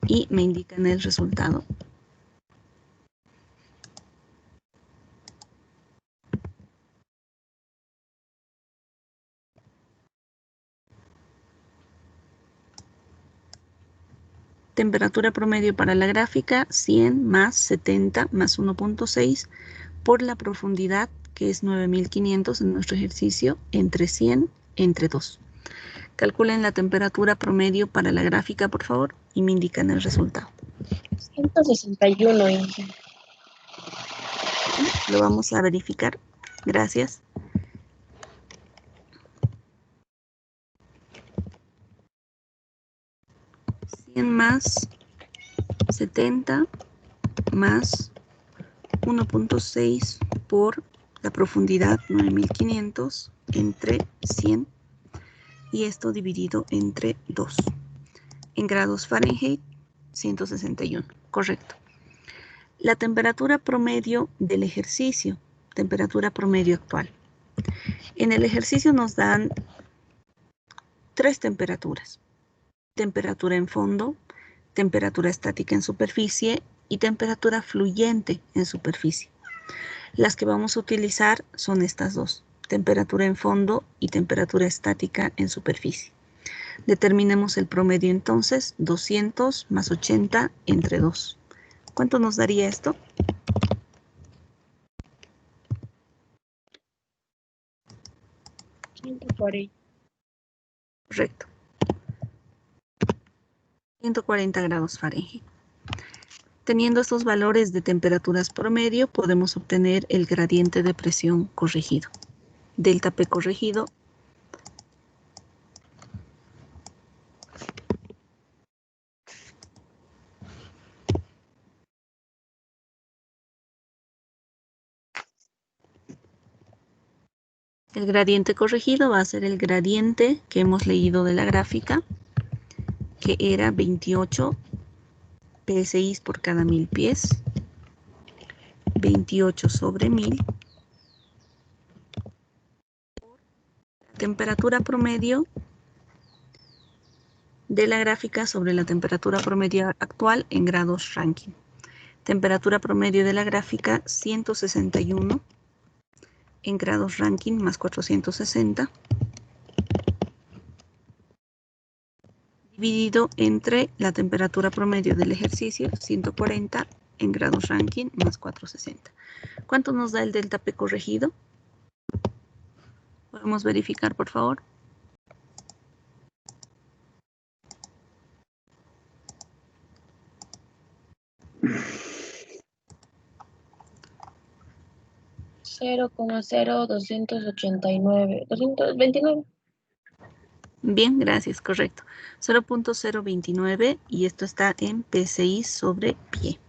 y me indican el resultado. Temperatura promedio para la gráfica, 100 más 70 más 1.6 por la profundidad, que es 9500 en nuestro ejercicio, entre 100 entre 2. Calculen la temperatura promedio para la gráfica, por favor, y me indican el resultado. 161, Inge. Lo vamos a verificar. Gracias. Más 70 más 1.6 por la profundidad 9500 entre 100 y esto dividido entre 2. En grados Fahrenheit, 161. Correcto. La temperatura promedio del ejercicio, temperatura promedio actual. En el ejercicio nos dan 3 temperaturas. Temperatura en fondo, temperatura estática en superficie y temperatura fluyente en superficie. Las que vamos a utilizar son estas dos, temperatura en fondo y temperatura estática en superficie. Determinemos el promedio entonces, 200 más 80 entre 2. ¿Cuánto nos daría esto? Correcto. 140 grados Fahrenheit. Teniendo estos valores de temperaturas promedio, podemos obtener el gradiente de presión corregido. Delta P corregido. El gradiente corregido va a ser el gradiente que hemos leído de la gráfica, que era 28 PSI por cada 1000 pies, 28 sobre 1000. Temperatura promedio de la gráfica sobre la temperatura promedio actual en grados Rankine. Temperatura promedio de la gráfica 161 en grados Rankine más 460. Dividido entre la temperatura promedio del ejercicio, 140 en grados Rankine más 460. ¿Cuánto nos da el delta P corregido? ¿Podemos verificar, por favor? $0,0289. Bien, gracias, correcto. 0.029 y esto está en PSI sobre pie.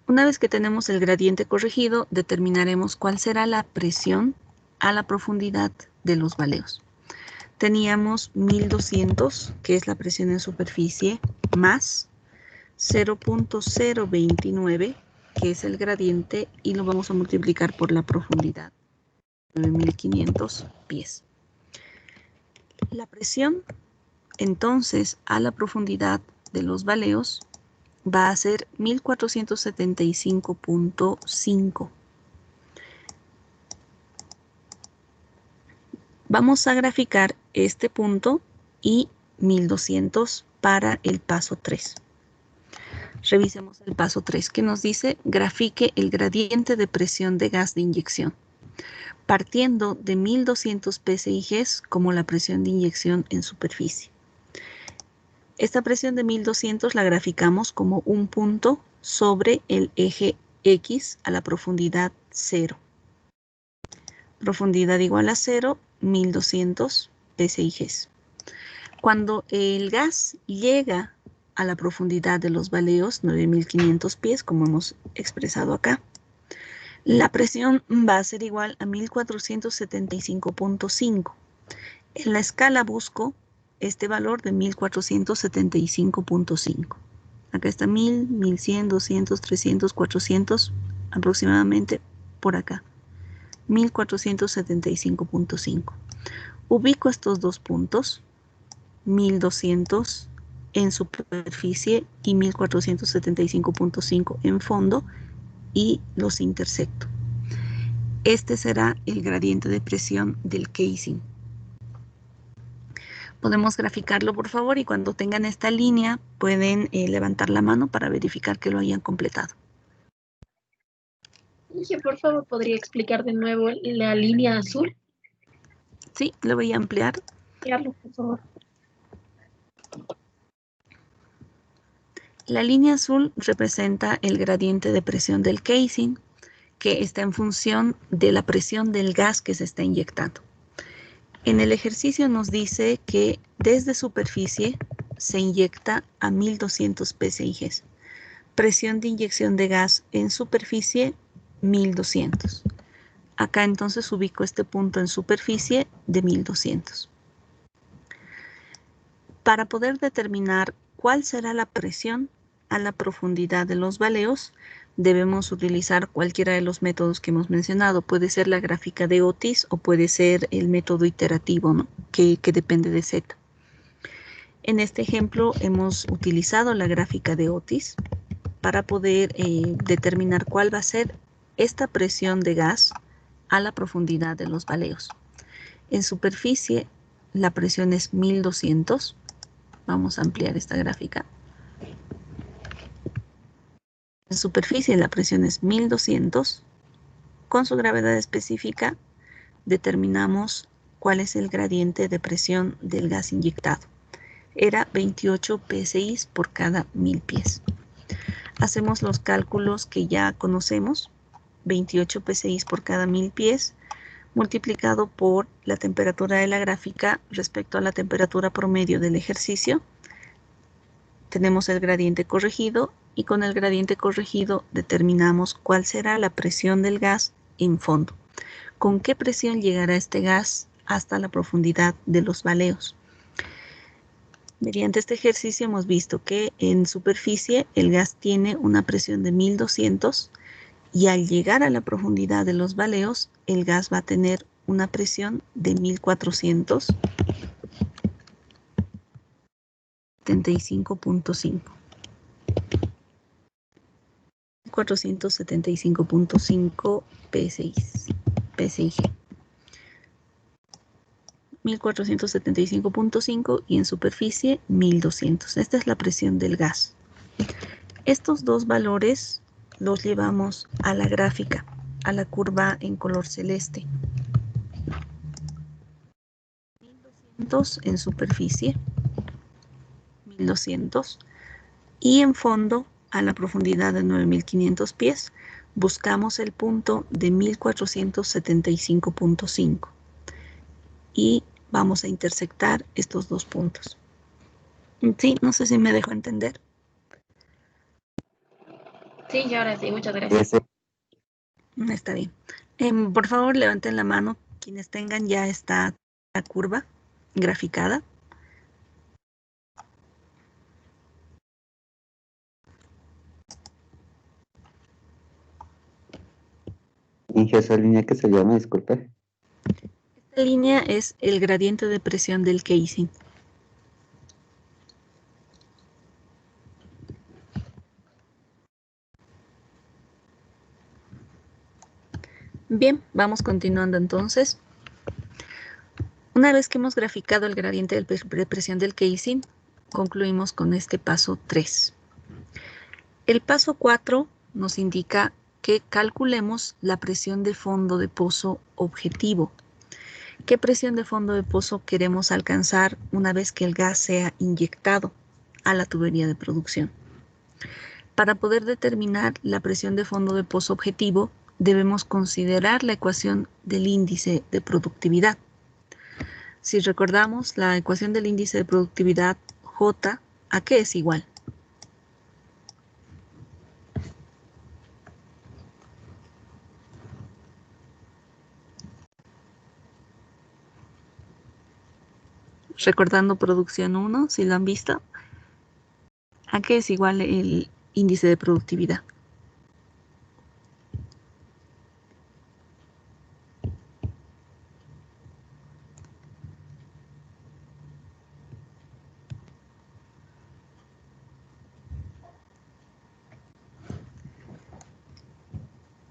Una vez que tenemos el gradiente corregido, determinaremos cuál será la presión a la profundidad de los baleos. Teníamos 1200, que es la presión en superficie, más 0.029, que es el gradiente, y lo vamos a multiplicar por la profundidad. 9500 pies. La presión, entonces, a la profundidad de los baleos va a ser 1475.5. Vamos a graficar este punto y 1200 para el paso 3. Revisemos el paso 3, que nos dice: grafique el gradiente de presión de gas de inyección, partiendo de 1200 psig como la presión de inyección en superficie. Esta presión de 1200 la graficamos como un punto sobre el eje X a la profundidad 0. Profundidad igual a 0, 1200 psig. Cuando el gas llega a la profundidad de los baleos, 9500 pies, como hemos expresado acá, la presión va a ser igual a 1475.5. En la escala busco este valor de 1475.5. Acá está 1000, 1100, 200, 300, 400, aproximadamente por acá. 1475.5. Ubico estos dos puntos, 1200 en superficie y 1475.5 en fondo, y los intersecto. Este será el gradiente de presión del casing. Podemos graficarlo, por favor, y cuando tengan esta línea pueden levantar la mano para verificar que lo hayan completado. Inge, por favor, ¿podría explicar de nuevo la línea azul? Sí, lo voy a ampliar. Carlos, por favor. La línea azul representa el gradiente de presión del casing, que está en función de la presión del gas que se está inyectando. En el ejercicio nos dice que desde superficie se inyecta a 1200 psi. Presión de inyección de gas en superficie 1200. Acá entonces ubico este punto en superficie de 1200. Para poder determinar cuál será la presión a la profundidad de los baleos, debemos utilizar cualquiera de los métodos que hemos mencionado. Puede ser la gráfica de Otis o puede ser el método iterativo, ¿no? que depende de Z. En este ejemplo hemos utilizado la gráfica de Otis para poder determinar cuál va a ser esta presión de gas a la profundidad de los baleos. En superficie la presión es 1200. Vamos a ampliar esta gráfica. En superficie la presión es 1200. Con su gravedad específica determinamos cuál es el gradiente de presión del gas inyectado. Era 28 psi por cada 1000 pies. Hacemos los cálculos que ya conocemos. 28 psi por cada 1000 pies multiplicado por la temperatura de la gráfica respecto a la temperatura promedio del ejercicio. Tenemos el gradiente corregido y con el gradiente corregido determinamos cuál será la presión del gas en fondo. ¿Con qué presión llegará este gas hasta la profundidad de los baleos? Mediante este ejercicio hemos visto que en superficie el gas tiene una presión de 1200 y al llegar a la profundidad de los baleos el gas va a tener una presión de 1475.5. 475.5 psi. 1475.5 y en superficie 1200. Esta es la presión del gas. Estos dos valores los llevamos a la gráfica, a la curva en color celeste. 1200 en superficie, 1200 y en fondo a la profundidad de 9500 pies buscamos el punto de 1475.5 y vamos a intersectar estos dos puntos. Sí, no sé si me dejo entender. Sí, y ahora sí, muchas gracias. Está bien. Por favor, levanten la mano quienes tengan ya esta curva graficada. Inge, esa línea que se llama, disculpe. Esta línea es el gradiente de presión del casing. Bien, vamos continuando entonces. Una vez que hemos graficado el gradiente de presión del casing, concluimos con este paso 3. El paso 4 nos indica que calculemos la presión de fondo de pozo objetivo. ¿Qué presión de fondo de pozo queremos alcanzar una vez que el gas sea inyectado a la tubería de producción? Para poder determinar la presión de fondo de pozo objetivo, debemos considerar la ecuación del índice de productividad. Si recordamos, la ecuación del índice de productividad, J, ¿a qué es igual? Recordando producción 1, si lo han visto, ¿a qué es igual el índice de productividad?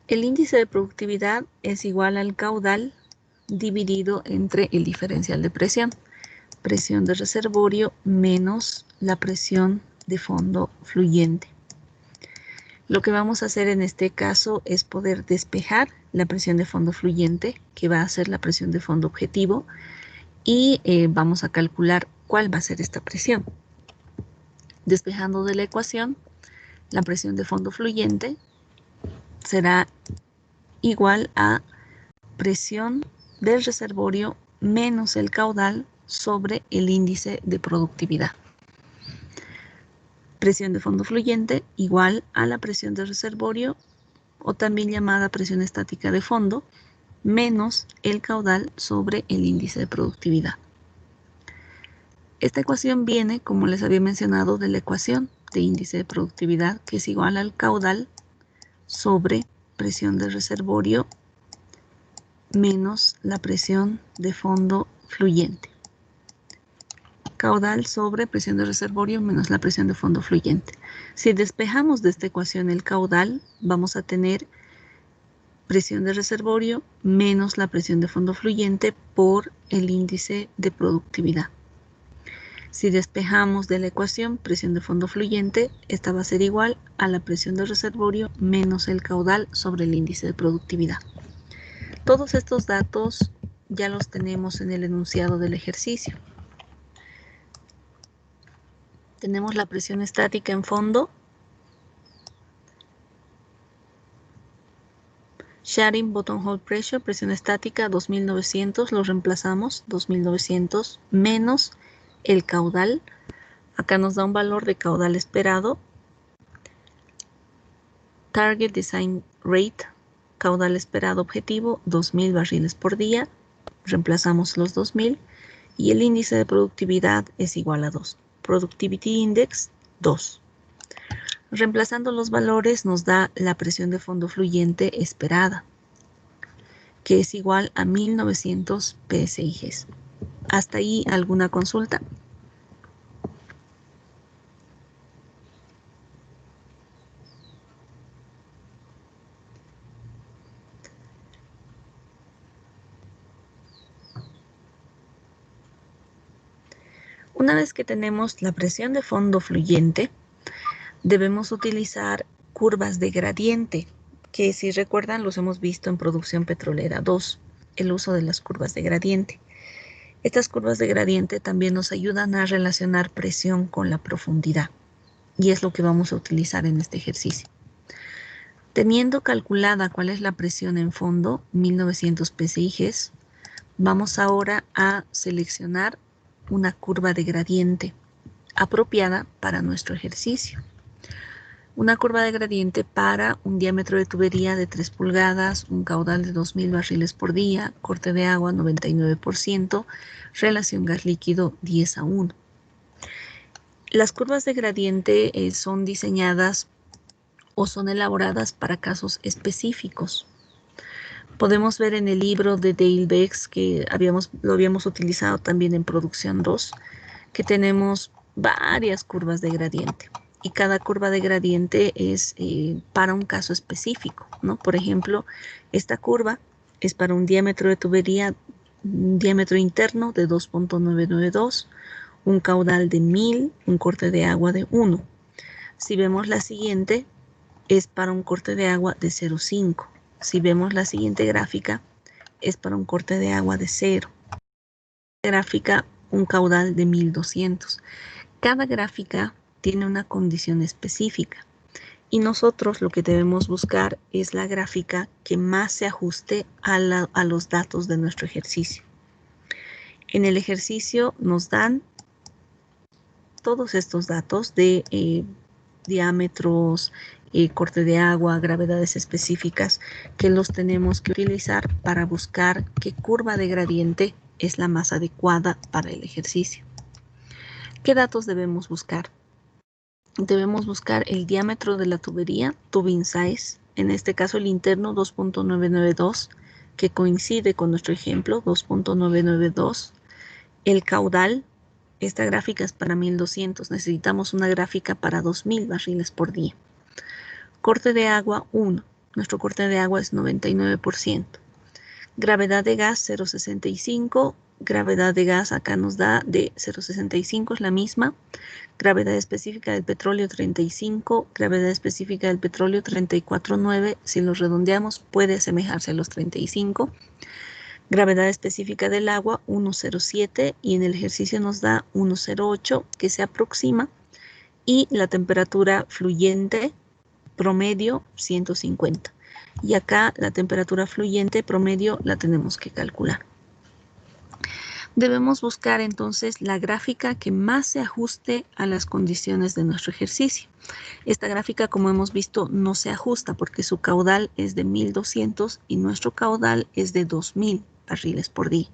El índice de productividad es igual al caudal dividido entre el diferencial de presión. presión de reservorio menos la presión de fondo fluyente. Lo que vamos a hacer en este caso es poder despejar la presión de fondo fluyente, que va a ser la presión de fondo objetivo, y vamos a calcular cuál va a ser esta presión. Despejando de la ecuación, la presión de fondo fluyente será igual a presión del reservorio menos el caudal sobre el índice de productividad. Presión de fondo fluyente igual a la presión de reservorio, o también llamada presión estática de fondo, menos el caudal sobre el índice de productividad. Esta ecuación viene, como les había mencionado, de la ecuación de índice de productividad, que es igual al caudal sobre presión de reservorio menos la presión de fondo fluyente. Caudal sobre presión de reservorio menos la presión de fondo fluyente. Si despejamos de esta ecuación el caudal, vamos a tener presión de reservorio menos la presión de fondo fluyente por el índice de productividad. Si despejamos de la ecuación presión de fondo fluyente, esta va a ser igual a la presión de reservorio menos el caudal sobre el índice de productividad. Todos estos datos ya los tenemos en el enunciado del ejercicio. Tenemos la presión estática en fondo, Sharing Buttonhole Pressure, presión estática 2900, lo reemplazamos, 2900 menos el caudal. Acá nos da un valor de caudal esperado. Target Design Rate, caudal esperado objetivo, 2000 barriles por día. Reemplazamos los 2000 y el índice de productividad es igual a 2. Productivity Index, 2. Reemplazando los valores nos da la presión de fondo fluyente esperada, que es igual a 1900 PSIGs. ¿Hasta ahí alguna consulta? Una vez que tenemos la presión de fondo fluyente, debemos utilizar curvas de gradiente, que si recuerdan los hemos visto en Producción Petrolera 2, el uso de las curvas de gradiente. Estas curvas de gradiente también nos ayudan a relacionar presión con la profundidad, y es lo que vamos a utilizar en este ejercicio. Teniendo calculada cuál es la presión en fondo, 1900 PSIGs, vamos ahora a seleccionar una curva de gradiente apropiada para nuestro ejercicio. Una curva de gradiente para un diámetro de tubería de 3 pulgadas, un caudal de 2000 barriles por día, corte de agua 99%, relación gas líquido 10:1. Las curvas de gradiente son diseñadas o son elaboradas para casos específicos. Podemos ver en el libro de Dale Becks, que lo habíamos utilizado también en Producción 2, que tenemos varias curvas de gradiente. Y cada curva de gradiente es para un caso específico, ¿no? Por ejemplo, esta curva es para un diámetro de tubería, un diámetro interno de 2.992, un caudal de 1000, un corte de agua de 1. Si vemos la siguiente, es para un corte de agua de 0.5. Si vemos la siguiente gráfica, es para un corte de agua de 0. Gráfica, un caudal de 1200. Cada gráfica tiene una condición específica y nosotros lo que debemos buscar es la gráfica que más se ajuste a los datos de nuestro ejercicio. En el ejercicio nos dan todos estos datos de diámetros, corte de agua, gravedades específicas, que los tenemos que utilizar para buscar qué curva de gradiente es la más adecuada para el ejercicio. ¿Qué datos debemos buscar? Debemos buscar el diámetro de la tubería, tubing size, en este caso el interno 2.992, que coincide con nuestro ejemplo, 2.992. El caudal, esta gráfica es para 1200, necesitamos una gráfica para 2000 barriles por día. Corte de agua 1, nuestro corte de agua es 99%. Gravedad de gas 0.65, gravedad de gas acá nos da de 0,65, es la misma. Gravedad específica del petróleo 35, gravedad específica del petróleo 34,9. Si lo redondeamos puede asemejarse a los 35. Gravedad específica del agua 1,07 y en el ejercicio nos da 1,08 que se aproxima. Y la temperatura fluyente promedio 150. Y acá la temperatura fluyente promedio la tenemos que calcular. Debemos buscar entonces la gráfica que más se ajuste a las condiciones de nuestro ejercicio. Esta gráfica, como hemos visto, no se ajusta porque su caudal es de 1200 y nuestro caudal es de 2000 barriles por día.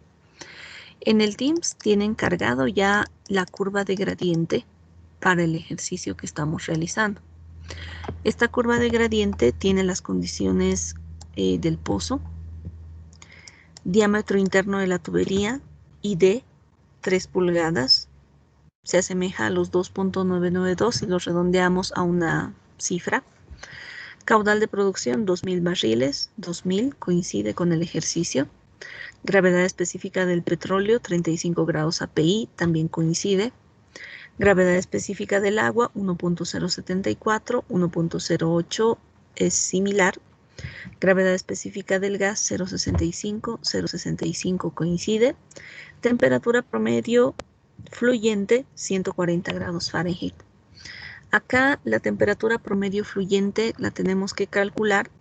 En el TIMSS tienen cargado ya la curva de gradiente para el ejercicio que estamos realizando. Esta curva de gradiente tiene las condiciones del pozo, diámetro interno de la tubería, ID 3 pulgadas, se asemeja a los 2.992 si los redondeamos a una cifra. Caudal de producción 2000 barriles, 2000 coincide con el ejercicio. Gravedad específica del petróleo 35 grados API, también coincide. Gravedad específica del agua 1.074, 1.08 es similar. Gravedad específica del gas 0.65, 0.65 coincide. Temperatura promedio fluyente 140 grados Fahrenheit. Acá la temperatura promedio fluyente la tenemos que calcular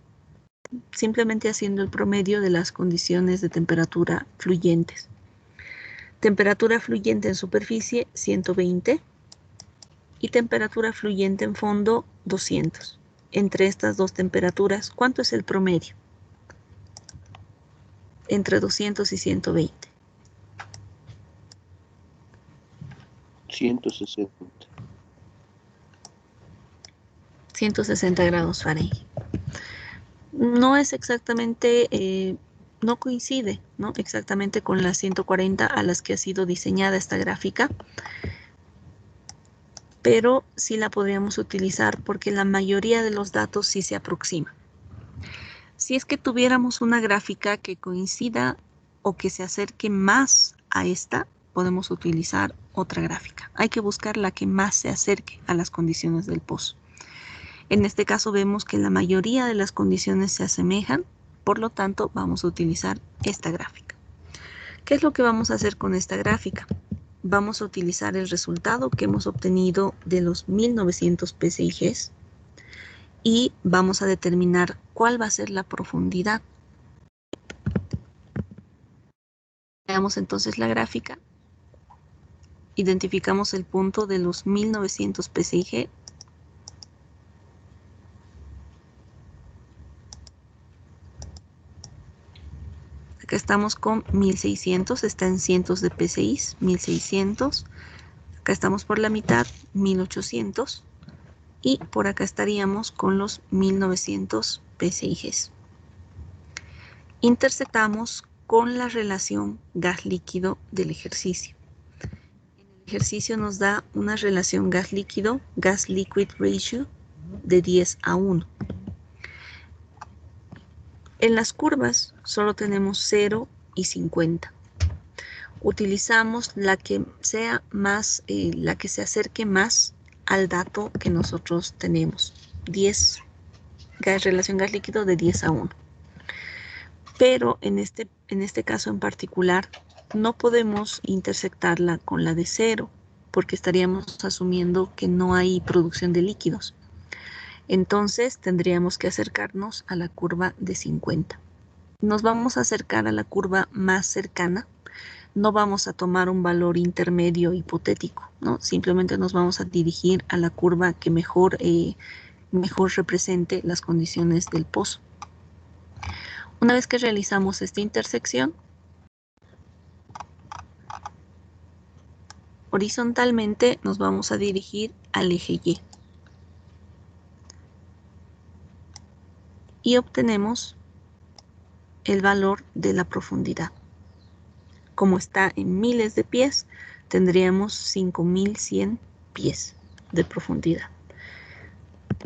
simplemente haciendo el promedio de las condiciones de temperatura fluyentes. Temperatura fluyente en superficie 120 y temperatura fluyente en fondo 200. Entre estas dos temperaturas, ¿cuánto es el promedio? Entre 200 y 120. 160. 160 grados Fahrenheit. No es exactamente, no coincide, ¿no? Exactamente con las 140 a las que ha sido diseñada esta gráfica, pero sí la podríamos utilizar porque la mayoría de los datos sí se aproxima. Si es que tuviéramos una gráfica que coincida o que se acerque más a esta, podemos utilizar otra gráfica. Hay que buscar la que más se acerque a las condiciones del pozo. En este caso vemos que la mayoría de las condiciones se asemejan, por lo tanto vamos a utilizar esta gráfica. ¿Qué es lo que vamos a hacer con esta gráfica? Vamos a utilizar el resultado que hemos obtenido de los 1900 PSIGs y vamos a determinar cuál va a ser la profundidad. Veamos entonces la gráfica. Identificamos el punto de los 1900 PSIG. Acá estamos con 1600, está en cientos de PSI, 1600. Acá estamos por la mitad, 1800. Y por acá estaríamos con los 1900 PSIGs. Interceptamos con la relación gas-líquido del ejercicio. En el ejercicio nos da una relación gas-líquido, gas-liquid ratio, de 10:1. En las curvas solo tenemos 0 y 50. Utilizamos la que sea más, la que se acerque más al dato que nosotros tenemos. 10, relación gas líquido de 10:1. Pero en este caso en particular no podemos intersectarla con la de 0 porque estaríamos asumiendo que no hay producción de líquidos. Entonces tendríamos que acercarnos a la curva de 50. Nos vamos a acercar a la curva más cercana. No vamos a tomar un valor intermedio hipotético, ¿no? Simplemente nos vamos a dirigir a la curva que mejor represente las condiciones del pozo. Una vez que realizamos esta intersección, horizontalmente nos vamos a dirigir al eje Y. Y obtenemos el valor de la profundidad. Como está en miles de pies, tendríamos 5100 pies de profundidad.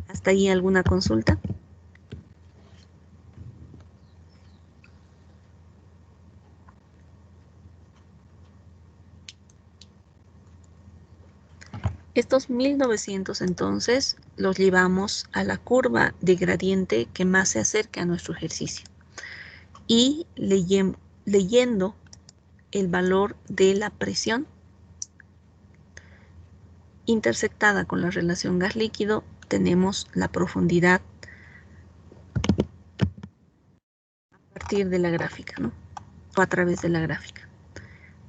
¿Hasta ahí alguna consulta? Estos 1900 entonces los llevamos a la curva de gradiente que más se acerca a nuestro ejercicio. Y leyendo el valor de la presión intersectada con la relación gas líquido, tenemos la profundidad a partir de la gráfica, ¿no? O a través de la gráfica.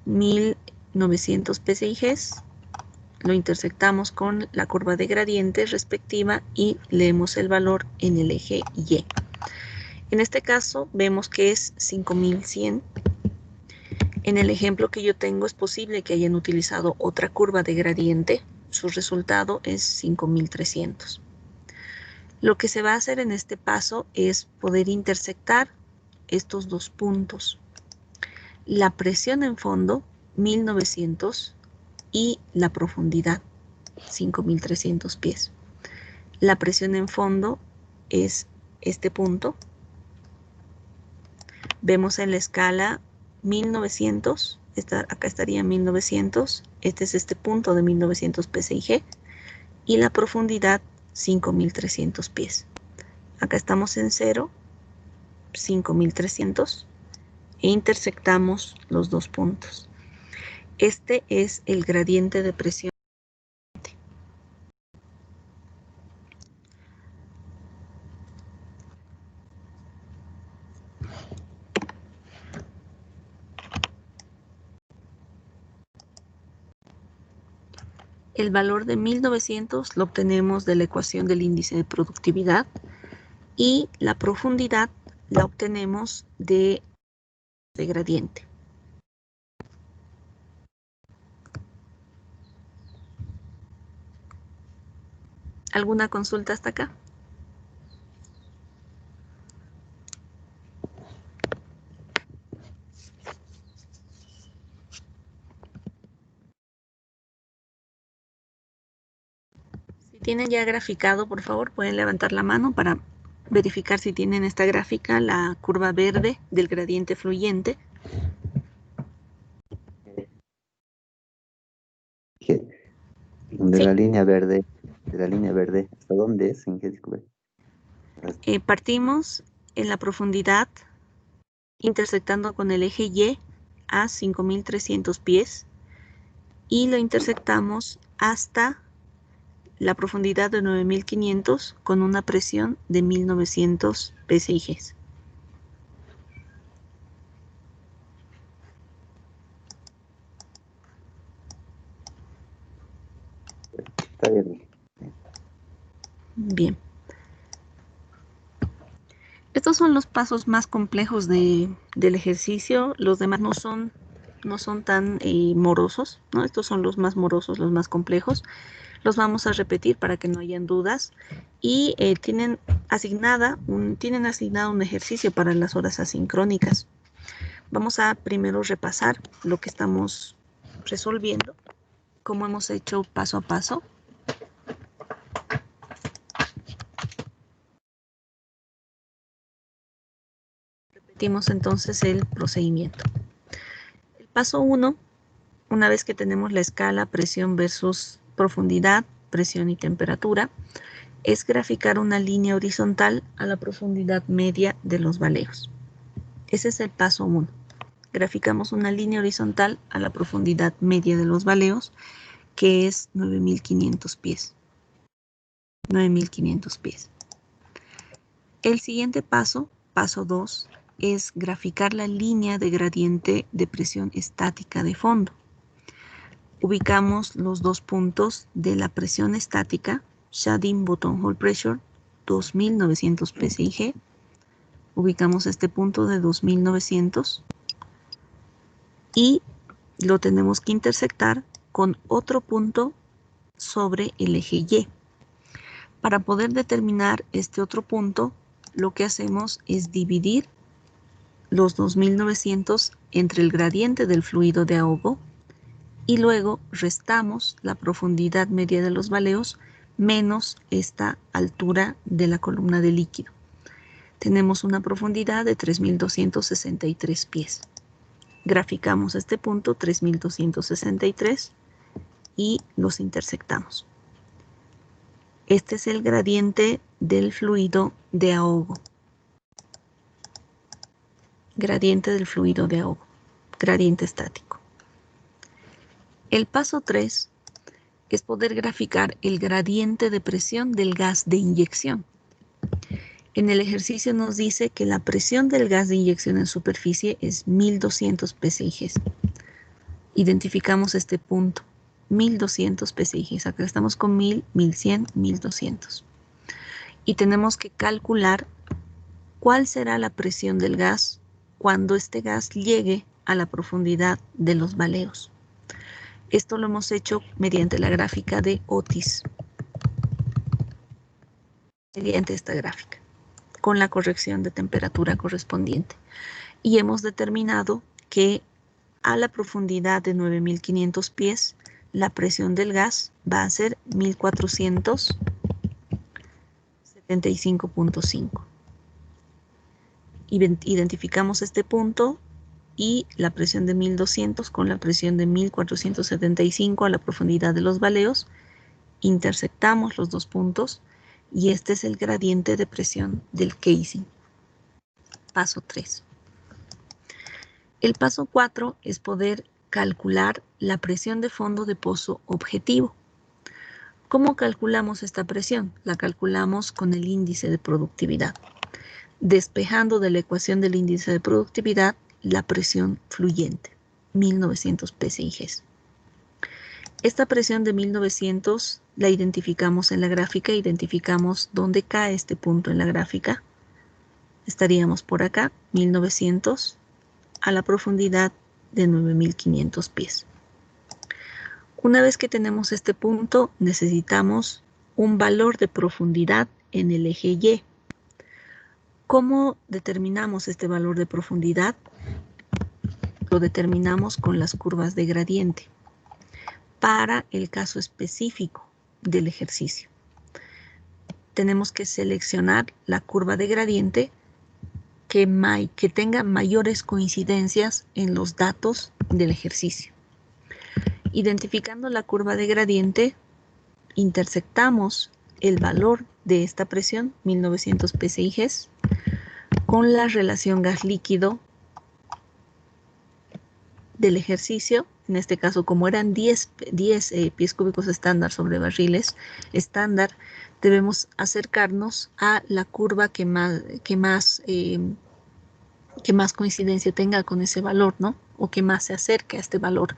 1900 PSIGs lo intersectamos con la curva de gradiente respectiva y leemos el valor en el eje Y. En este caso vemos que es 5100. En el ejemplo que yo tengo es posible que hayan utilizado otra curva de gradiente. Su resultado es 5300. Lo que se va a hacer en este paso es poder intersectar estos dos puntos. La presión en fondo, 1900, y la profundidad, 5300 pies. La presión en fondo es este punto. Vemos en la escala 1900, acá estaría 1900, este es este punto de 1900 PSIG, y la profundidad 5300 pies. Acá estamos en 0, 5300, e intersectamos los dos puntos. Este es el gradiente de presión. El valor de 1900 lo obtenemos de la ecuación del índice de productividad y la profundidad la obtenemos de gradiente. ¿Alguna consulta hasta acá? Si tienen ya graficado, por favor, pueden levantar la mano para verificar si tienen esta gráfica, la curva verde del gradiente fluyente. De la línea verde, ¿hasta dónde es? ¿En qué disculpe? Partimos en la profundidad intersectando con el eje Y a 5300 pies y lo intersectamos hasta la profundidad de 9500 con una presión de 1900 PSIGs. Está bien. Bien. Estos son los pasos más complejos del ejercicio. Los demás no son tan morosos, ¿no? Estos son los más morosos, los más complejos. Los vamos a repetir para que no hayan dudas. Y tienen asignado un ejercicio para las horas asincrónicas. Vamos a primero repasar lo que estamos resolviendo, como hemos hecho paso a paso. Repetimos entonces el procedimiento. El paso 1, una vez que tenemos la escala presión versus profundidad, presión y temperatura, es graficar una línea horizontal a la profundidad media de los baleos. Ese es el paso 1. Graficamos una línea horizontal a la profundidad media de los baleos, que es 9500 pies. 9500 pies. El siguiente paso, paso 2, es graficar la línea de gradiente de presión estática de fondo. Ubicamos los dos puntos de la presión estática, shading buttonhole pressure, 2900 PSIG. Ubicamos este punto de 2900 y lo tenemos que intersectar con otro punto sobre el eje Y. Para poder determinar este otro punto, lo que hacemos es dividir los 2900 entre el gradiente del fluido de ahogo y luego restamos la profundidad media de los baleos menos esta altura de la columna de líquido. Tenemos una profundidad de 3263 pies. Graficamos este punto 3263 y los intersectamos. Este es el gradiente del fluido de ahogo. Gradiente del fluido de ahogo. Gradiente estático. El paso 3 es poder graficar el gradiente de presión del gas de inyección. En el ejercicio nos dice que la presión del gas de inyección en superficie es 1200 psig. Identificamos este punto, 1200 psig. Acá estamos con 1000, 1100, 1200. Y tenemos que calcular cuál será la presión del gas cuando este gas llegue a la profundidad de los baleos. Esto lo hemos hecho mediante la gráfica de Otis. Mediante esta gráfica, con la corrección de temperatura correspondiente. Y hemos determinado que a la profundidad de 9500 pies, la presión del gas va a ser 1475.5. Identificamos este punto y la presión de 1200 con la presión de 1475 a la profundidad de los baleos. Intersectamos los dos puntos y este es el gradiente de presión del casing. Paso 3. El paso 4 es poder calcular la presión de fondo de pozo objetivo. ¿Cómo calculamos esta presión? La calculamos con el índice de productividad, despejando de la ecuación del índice de productividad la presión fluyente, 1900 psig. Esta presión de 1900 la identificamos en la gráfica, identificamos dónde cae este punto en la gráfica. Estaríamos por acá, 1900 a la profundidad de 9500 pies. Una vez que tenemos este punto, necesitamos un valor de profundidad en el eje Y. ¿Cómo determinamos este valor de profundidad? Lo determinamos con las curvas de gradiente para el caso específico del ejercicio. Tenemos que seleccionar la curva de gradiente que tenga mayores coincidencias en los datos del ejercicio. Identificando la curva de gradiente, intersectamos el valor de esta presión, 1900 psig, con la relación gas líquido del ejercicio. En este caso, como eran 10 pies cúbicos estándar sobre barriles estándar, debemos acercarnos a la curva que más coincidencia tenga con ese valor, ¿no? O que más se acerque a este valor.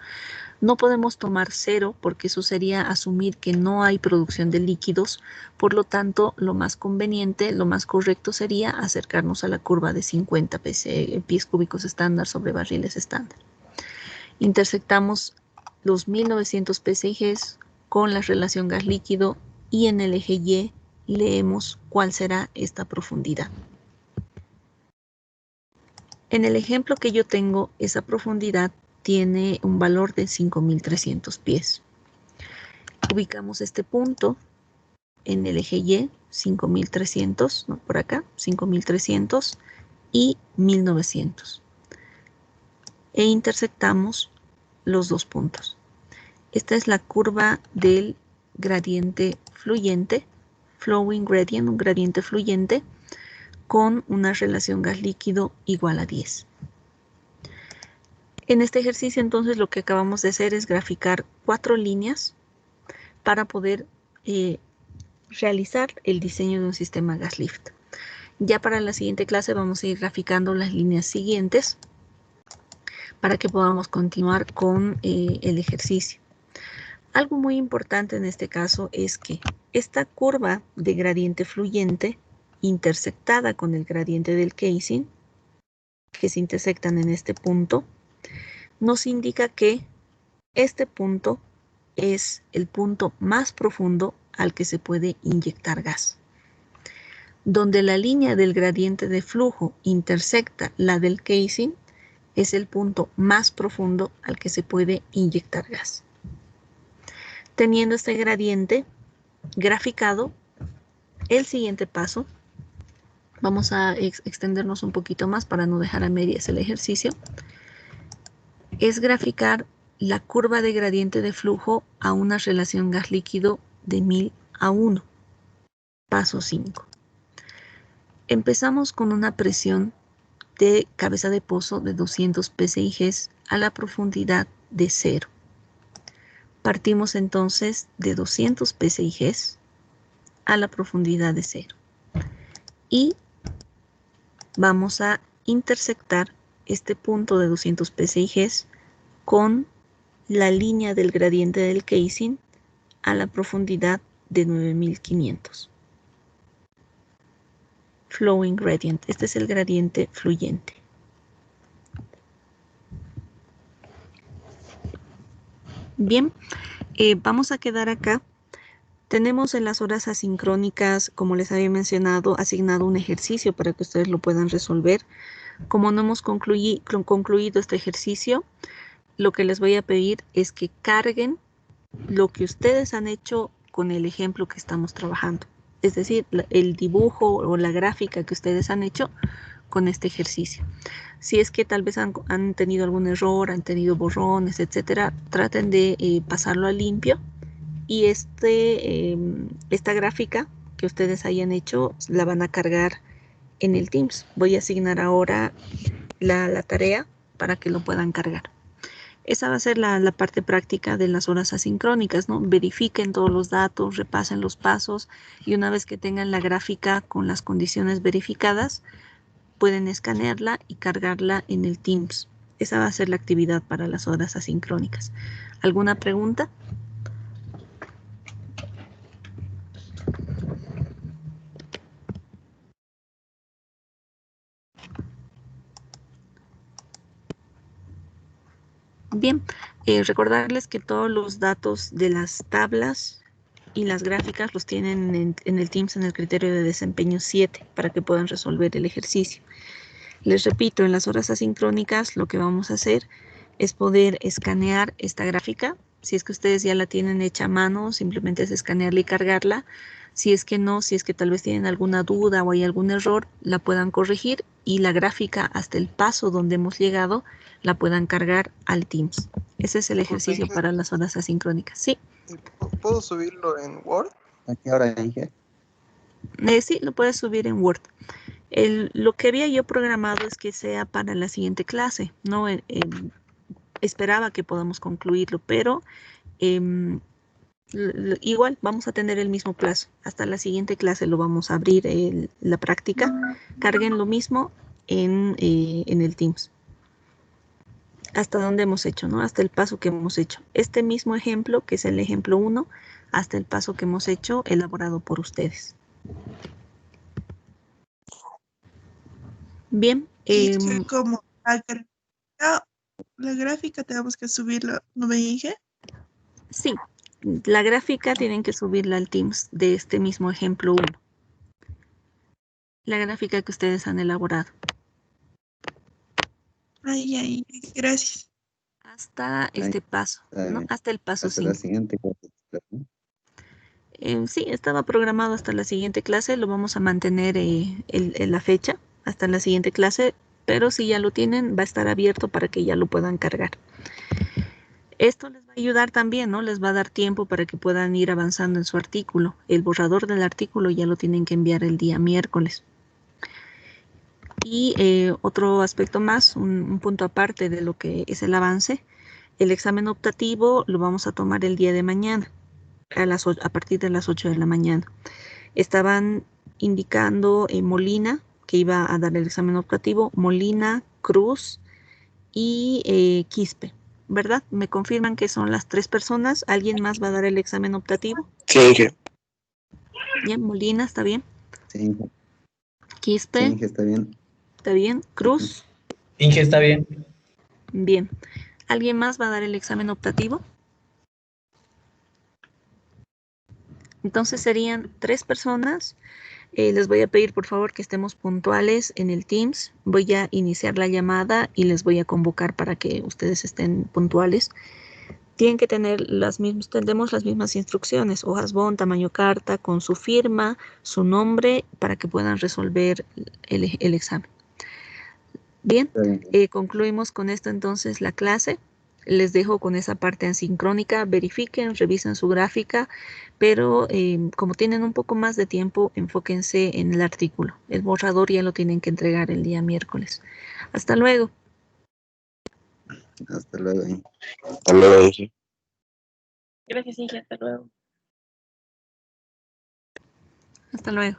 No podemos tomar 0 porque eso sería asumir que no hay producción de líquidos. Por lo tanto, lo más conveniente, lo más correcto sería acercarnos a la curva de 50 pies cúbicos estándar sobre barriles estándar. Intersectamos los 1900 psig con la relación gas líquido y en el eje Y leemos cuál será esta profundidad. En el ejemplo que yo tengo, esa profundidad tiene un valor de 5300 pies. Ubicamos este punto en el eje Y, 5300, ¿no? Por acá, 5300 y 1900. E intersectamos los dos puntos. Esta es la curva del gradiente fluyente, flowing gradient, un gradiente fluyente con una relación gas líquido igual a 10. En este ejercicio entonces lo que acabamos de hacer es graficar 4 líneas para poder realizar el diseño de un sistema gas lift. Ya para la siguiente clase vamos a ir graficando las líneas siguientes para que podamos continuar con el ejercicio. Algo muy importante en este caso es que esta curva de gradiente fluyente intersectada con el gradiente del casing, que se intersectan en este punto, nos indica que este punto es el punto más profundo al que se puede inyectar gas. Donde la línea del gradiente de flujo intersecta la del casing, es el punto más profundo al que se puede inyectar gas. Teniendo este gradiente graficado, el siguiente paso, vamos a extendernos un poquito más para no dejar a medias el ejercicio, es graficar la curva de gradiente de flujo a una relación gas líquido de 1000:1. Paso 5. Empezamos con una presión de cabeza de pozo de 200 psigs a la profundidad de 0. Partimos entonces de 200 psigs a la profundidad de 0. Y vamos a intersectar este punto de 200 psigs con la línea del gradiente del casing a la profundidad de 9500. Flowing gradient. Este es el gradiente fluyente. Bien, vamos a quedar acá. Tenemos en las horas asincrónicas, como les había mencionado, asignado un ejercicio para que ustedes lo puedan resolver. Como no hemos concluido este ejercicio, lo que les voy a pedir es que carguen lo que ustedes han hecho con el ejemplo que estamos trabajando. Es decir, el dibujo o la gráfica que ustedes han hecho con este ejercicio. Si es que tal vez han tenido algún error, han tenido borrones, etcétera, traten de pasarlo a limpio. Y esta gráfica que ustedes hayan hecho la van a cargar en el Teams. Voy a asignar ahora la tarea para que lo puedan cargar. Esa va a ser la parte práctica de las horas asincrónicas, ¿no? Verifiquen todos los datos, repasen los pasos y una vez que tengan la gráfica con las condiciones verificadas, pueden escanearla y cargarla en el Teams. Esa va a ser la actividad para las horas asincrónicas. ¿Alguna pregunta? Bien, recordarles que todos los datos de las tablas y las gráficas los tienen en el Teams en el criterio de desempeño 7 para que puedan resolver el ejercicio. Les repito, en las horas asincrónicas lo que vamos a hacer es poder escanear esta gráfica. Si es que ustedes ya la tienen hecha a mano, simplemente es escanearla y cargarla. Si es que no, si es que tal vez tienen alguna duda o hay algún error, la puedan corregir y la gráfica hasta el paso donde hemos llegado la puedan cargar al Teams. Ese es el ejercicio para las horas asincrónicas. Sí. ¿Puedo subirlo en Word? ¿A qué hora dije? Sí, lo puedes subir en Word. Lo que había yo programado es que sea para la siguiente clase, ¿no? Esperaba que podamos concluirlo, pero igual vamos a tener el mismo plazo. Hasta la siguiente clase lo vamos a abrir la práctica. Carguen lo mismo en el Teams. Hasta donde hemos hecho, ¿no? Hasta el paso que hemos hecho. Este mismo ejemplo, que es el ejemplo 1, hasta el paso que hemos hecho elaborado por ustedes. Bien. Como la gráfica tenemos que subirla, ¿no me dije? Sí, la gráfica tienen que subirla al Teams de este mismo ejemplo 1. La gráfica que ustedes han elaborado. Ay, gracias. Hasta este paso, ¿no? Hasta el paso hasta 5. la siguiente clase, ¿no? Sí, estaba programado hasta la siguiente clase. Lo vamos a mantener la fecha hasta la siguiente clase, pero si ya lo tienen, va a estar abierto para que ya lo puedan cargar. Esto les va a ayudar también, ¿no? Les va a dar tiempo para que puedan ir avanzando en su artículo. El borrador del artículo ya lo tienen que enviar el día miércoles. Y otro aspecto más, un punto aparte de lo que es el avance, el examen optativo lo vamos a tomar el día de mañana, a partir de las 8 de la mañana. Estaban indicando Molina, que iba a dar el examen optativo, Molina, Cruz y Quispe, ¿verdad? ¿Me confirman que son las 3 personas? ¿Alguien más va a dar el examen optativo? Sí. Bien, Molina, ¿está bien? Sí, Quispe, sí, está bien. ¿está bien? Cruz. Inge, está bien. Bien. ¿Alguien más va a dar el examen optativo? Entonces serían 3 personas. Les voy a pedir por favor que estemos puntuales en el Teams. Voy a iniciar la llamada y les voy a convocar para que ustedes estén puntuales. Tienen que tener tendremos las mismas instrucciones, hojas bond, tamaño carta, con su firma, su nombre, para que puedan resolver el examen. Bien, concluimos con esto entonces la clase. Les dejo con esa parte asincrónica, verifiquen, revisen su gráfica, pero como tienen un poco más de tiempo, enfóquense en el artículo. El borrador ya lo tienen que entregar el día miércoles. Hasta luego. Hasta luego. Hasta luego. Sí. Gracias, Inge. Hasta luego. Hasta luego.